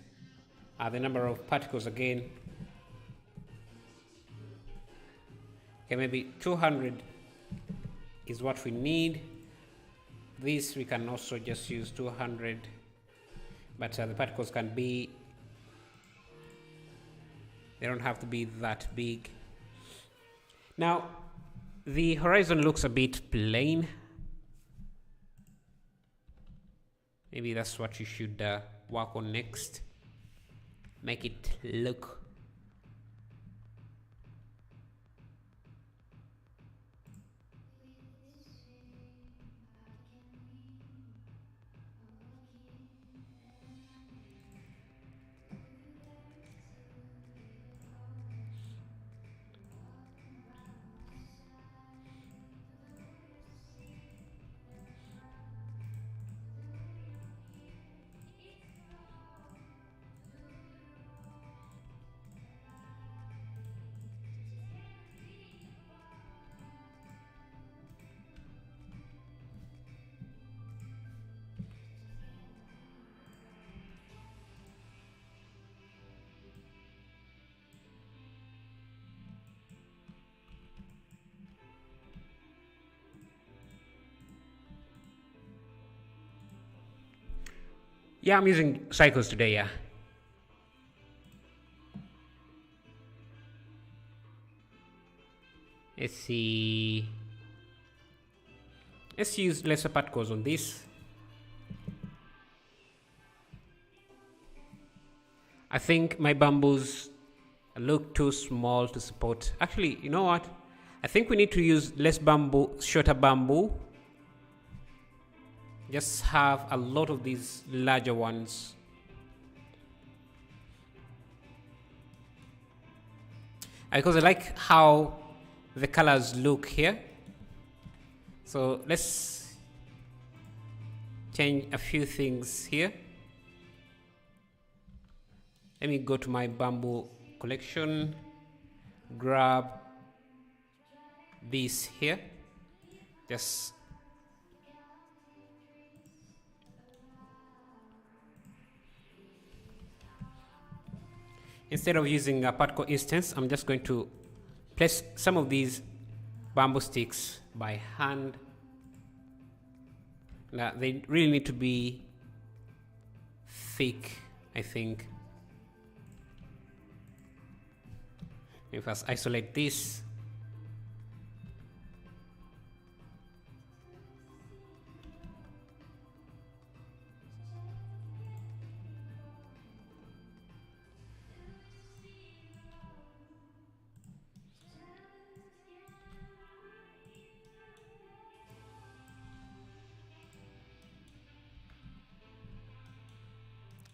the number of particles again. Okay, maybe 200 is what we need. This we can also just use 200, but the particles can be, they don't have to be that big. Now the horizon looks a bit plain. Maybe that's what you should work on next. Make it look yeah, I'm using cycles today, yeah. Let's see. Let's use lesser particles on this. I think my bamboos look too small to support. Actually, you know what? I think we need to use less bamboo, shorter bamboo. Just have a lot of these larger ones. Because I like how the colors look here. So let's change a few things here. Let me go to my bamboo collection, grab this here, just instead of using a particle instance, I'm just going to place some of these bamboo sticks by hand. Now, they really need to be thick, I think. If I isolate this,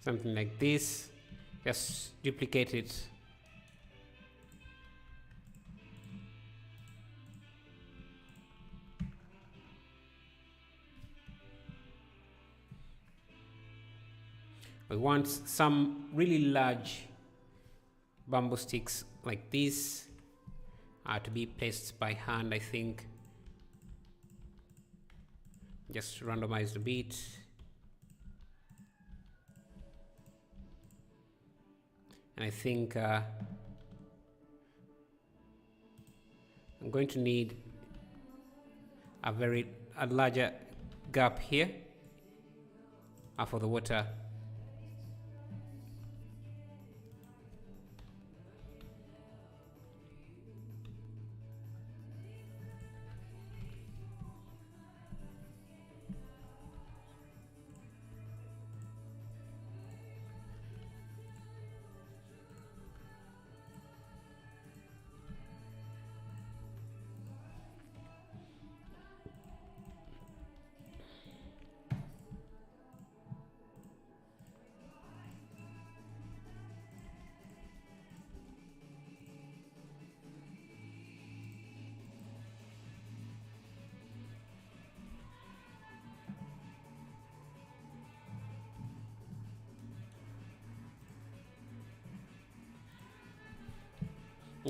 something like this. Just duplicate it. We want some really large bamboo sticks like this to be placed by hand, I think. Just randomize a bit. And I think I'm going to need a larger gap here for the water.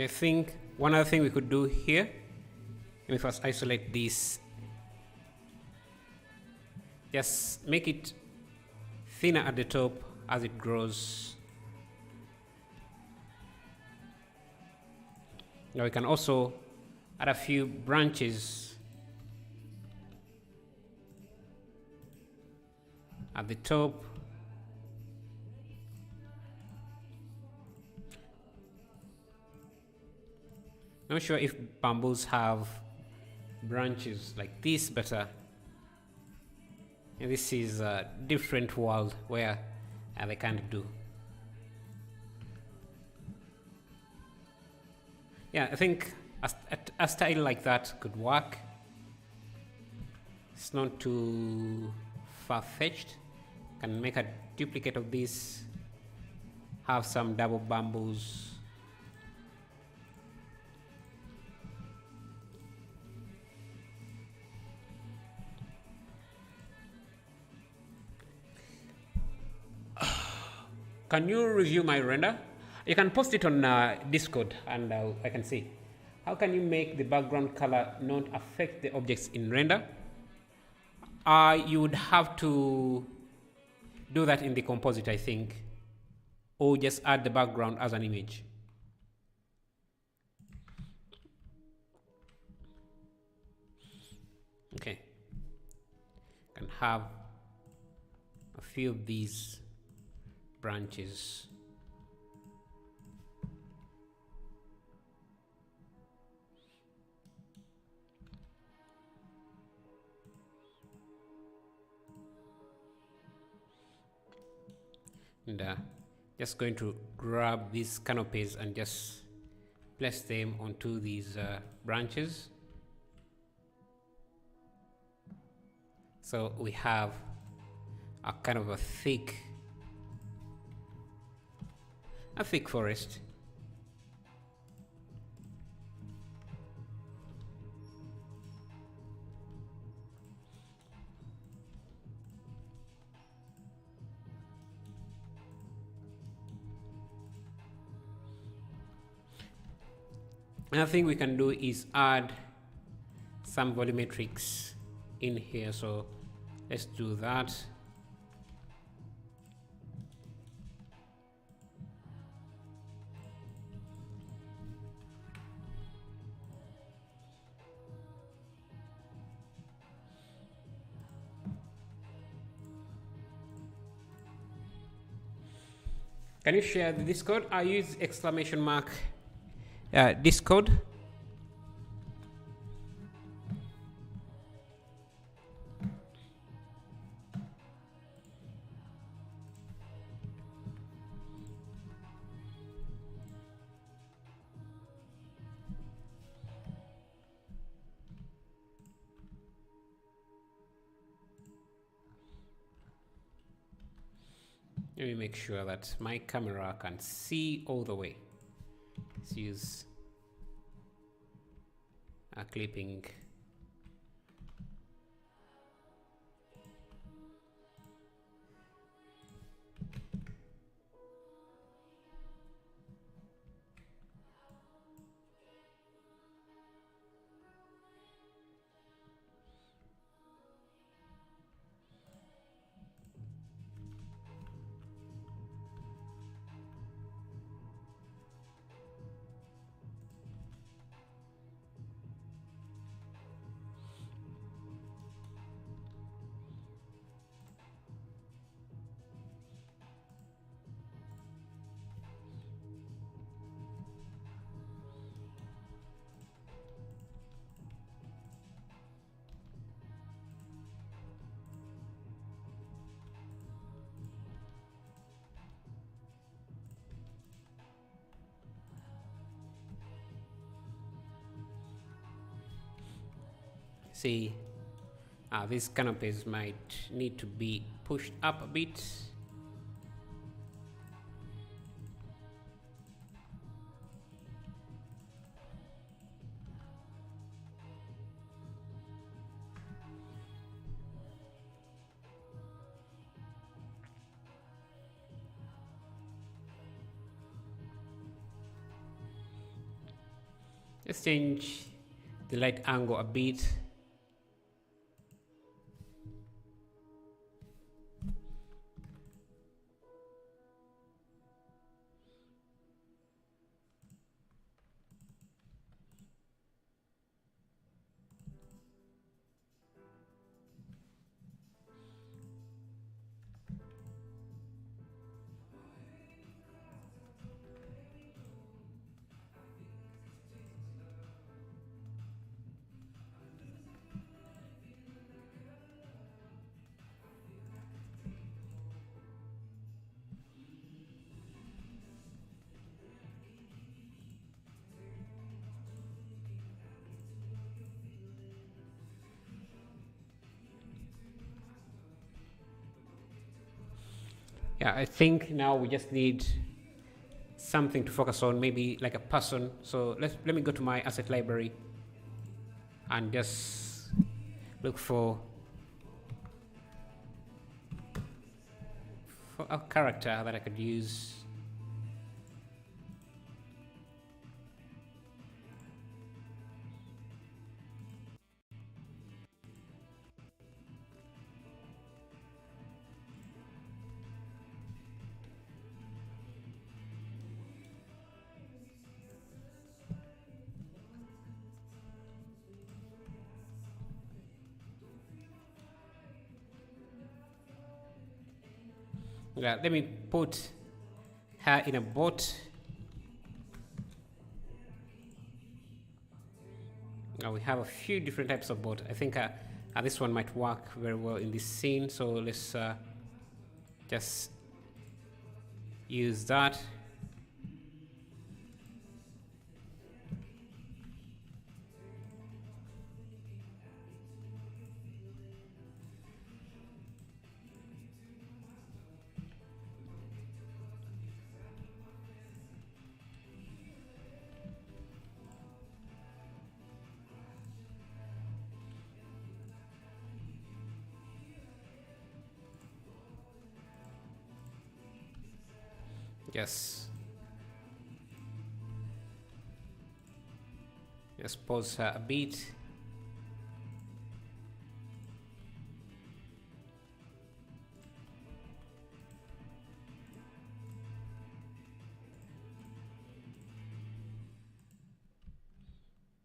I think one other thing we could do here, let me first isolate this. Just make it thinner at the top as it grows. Now we can also add a few branches at the top. Not sure if bamboos have branches like this, but this is a different world where they can't do. Yeah, I think a style like that could work. It's not too far-fetched. Can make a duplicate of this, have some double bamboos. Can you review my render? You can post it on Discord and I can see. How can you make the background color not affect the objects in render? You would have to do that in the composite, I think, or just add the background as an image. Okay, can have a few of these branches. And just going to grab these canopies and just place them onto these branches. So we have a kind of a thick forest. Another thing we can do is add some volumetrics in here, so let's do that. Can you share the Discord? I use exclamation mark Discord. Let me make sure that my camera can see all the way. Let's use a clipping. See, these canopies might need to be pushed up a bit. Let's change the light angle a bit. Yeah, I think now we just need something to focus on, maybe like a person. So let me go to my asset library and just look for a character that I could use. Yeah, let me put her in a boat. Now we have a few different types of boat. I think this one might work very well in this scene. So let's just use that. Yes. Just pause her a bit.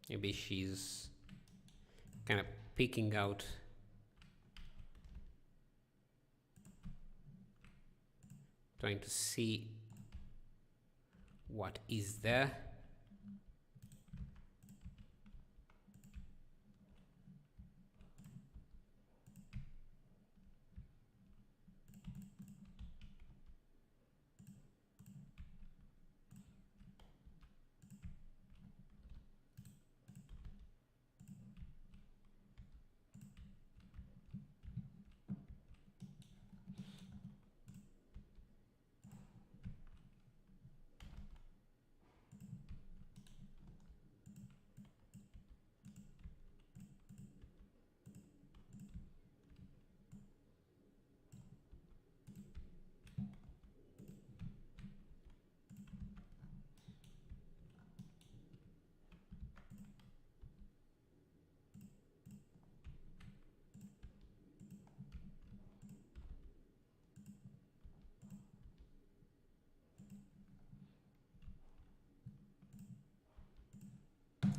Maybe she's kind of peeking out. Trying to see what is there.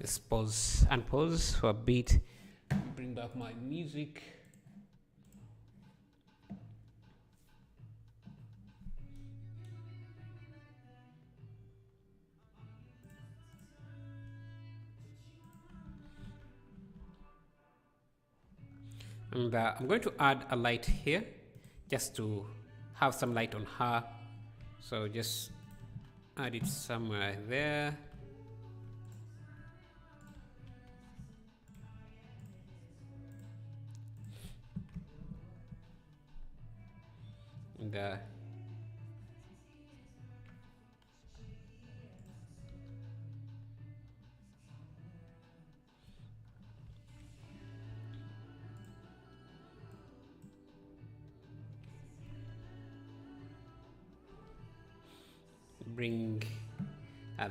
Let's pause and pause for a bit. Bring back my music. And I'm going to add a light here just to have some light on her. So just add it somewhere there. And bring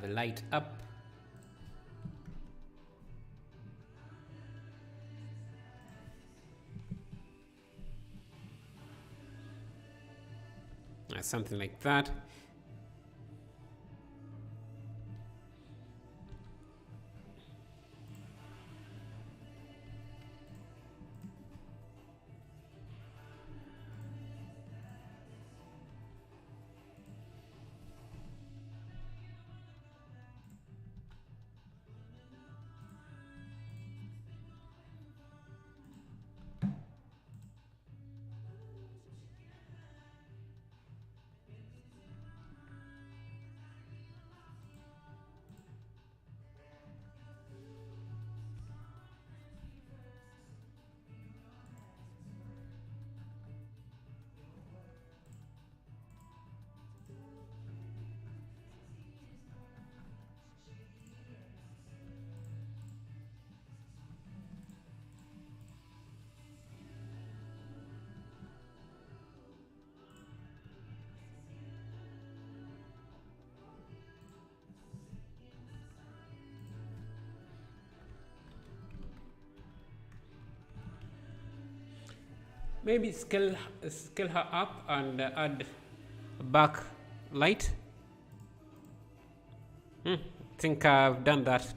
the light up. Something like that. Maybe scale her up and add a back light. I think I've done that.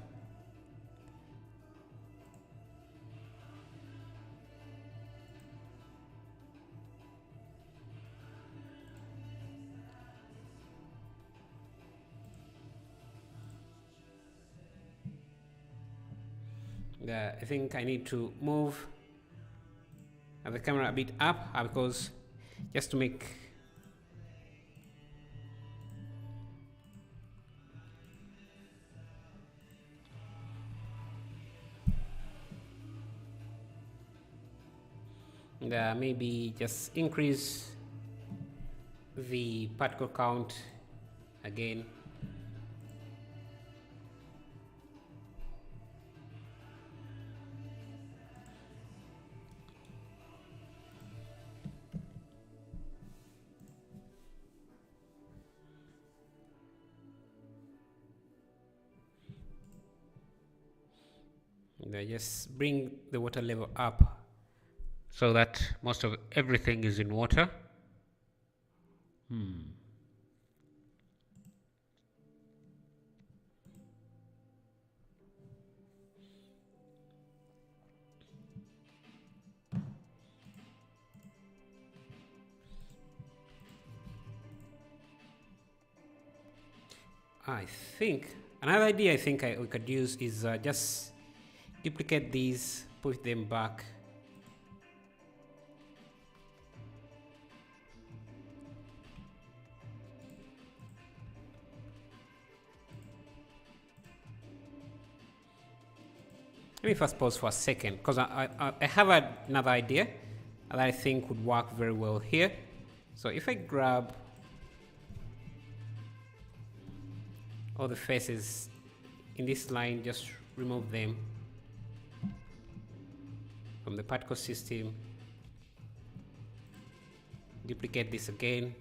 I think I need to move the camera a bit up because just to make maybe just increase the particle count again. Just bring the water level up so that most of everything is in water. I think another idea I think we could use is just duplicate these, push them back. Let me first pause for a second because I have another idea that I think would work very well here. So if I grab all the faces in this line, just remove them from the particle system, duplicate this again,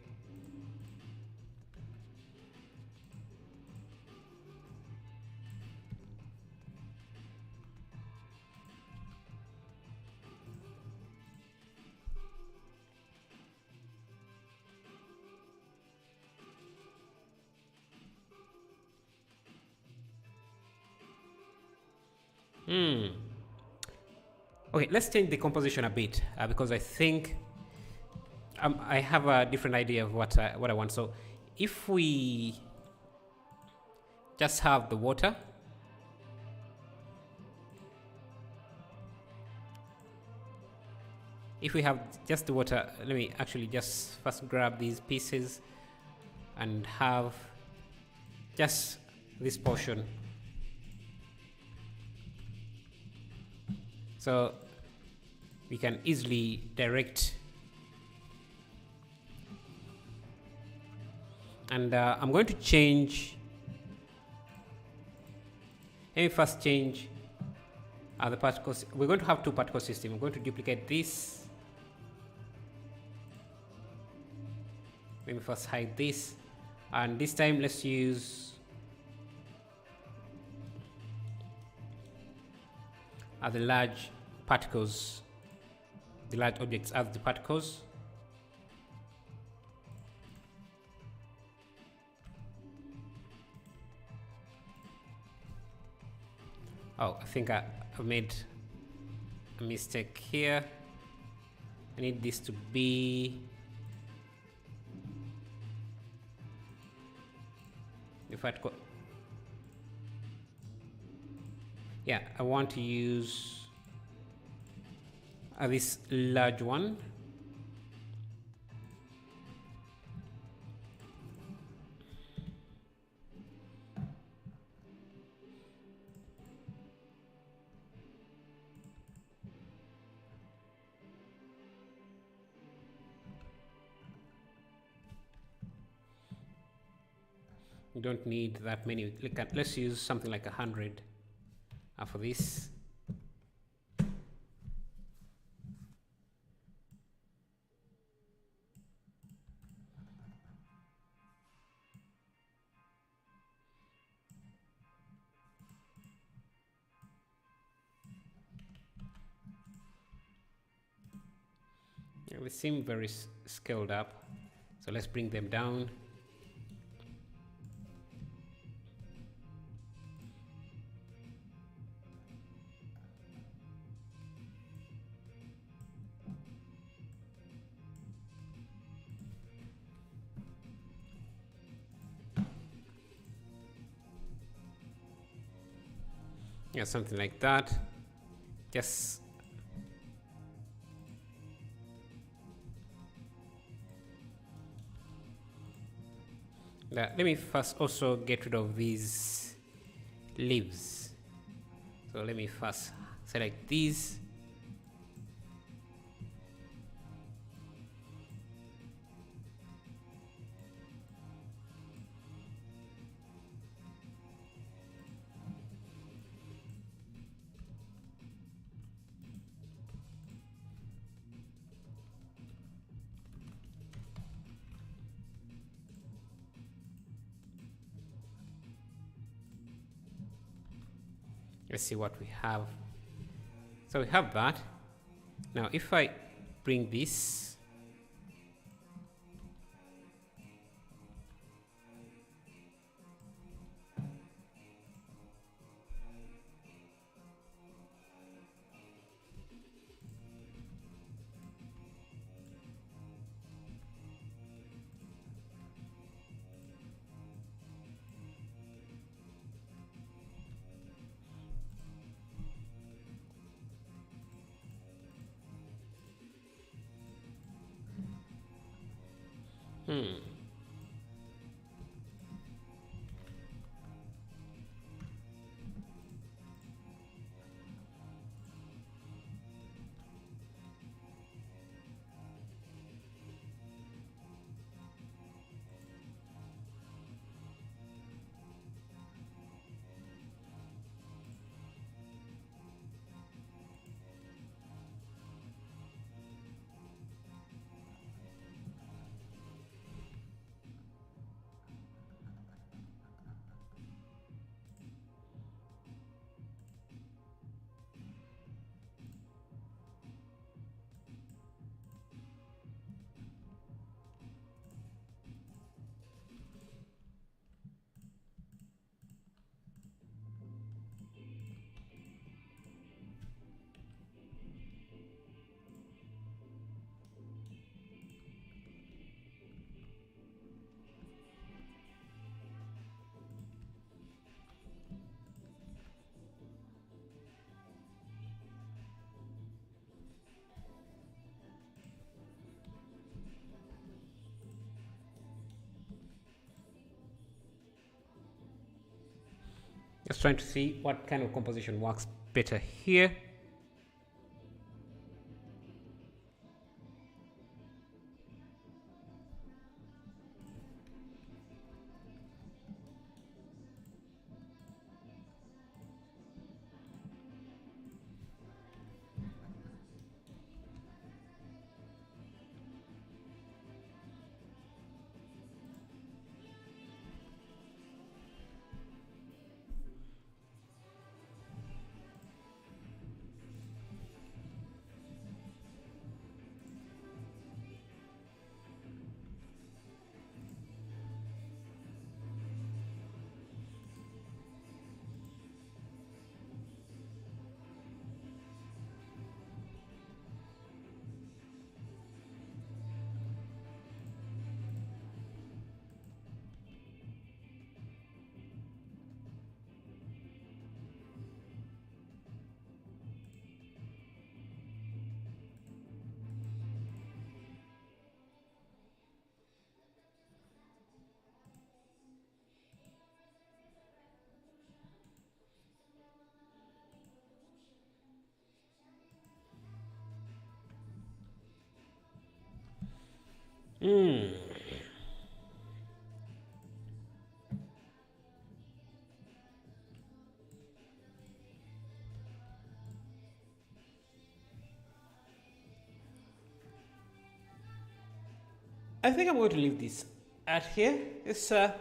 Hmm. Okay, let's change the composition a bit because I think I have a different idea of what I want. So if we just have the water, if we have just the water, let me actually just first grab these pieces and have just this portion. So we can easily direct. And I'm going to change. Let me first change the particles. We're going to have two particle systems. I'm going to duplicate this. Let me first hide this. And this time let's use the large particles, the large objects as the particles. Oh, I think I made a mistake here. I need this to be the particle. Yeah, I want to use this large one. You don't need that many. Let's use something like 100 for this. Yeah, they seem very scaled up, so let's bring them down. Yeah, something like that. Just let me first also get rid of these leaves. So let me first select these. Let's see what we have. So we have that. Now if I bring this, Just trying to see what kind of composition works better here. I think I'm going to leave this at here. It's I'm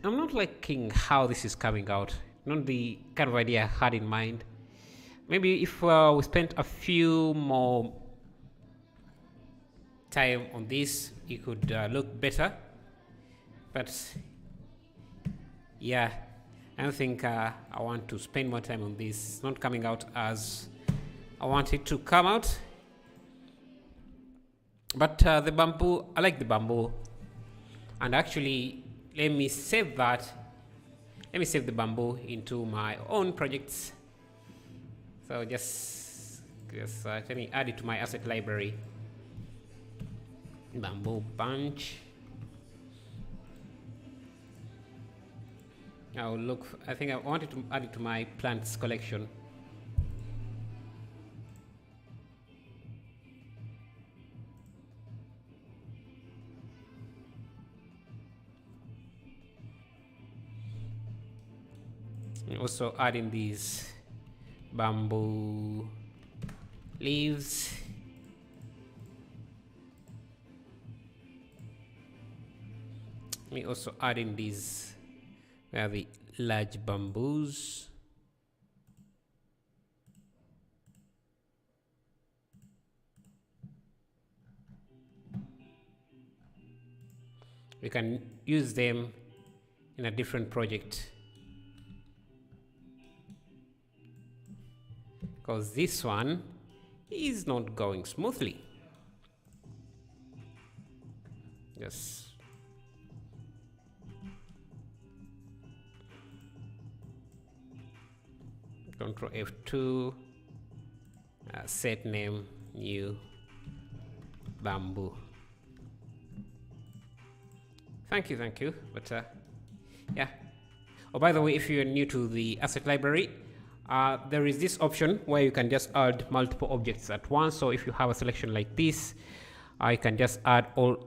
not liking how this is coming out. Not the kind of idea I had in mind. Maybe if we spent a few more time on this, it could look better. But yeah, I don't think I want to spend more time on this. It's not coming out as I want it to come out. But the bamboo, I like the bamboo. And actually, let me save that. Let me save the bamboo into my own projects. So just let me add it to my asset library. Bamboo bunch. I'll look. I think I wanted to add it to my plants collection. Also adding these bamboo leaves. Me also adding these the large bamboos. We can use them in a different project, because this one is not going smoothly. Yes. Control F2, set name, new bamboo. Thank you. But yeah. Oh, by the way, if you're new to the asset library, there is this option where you can just add multiple objects at once. So if you have a selection like this, I can just add all objects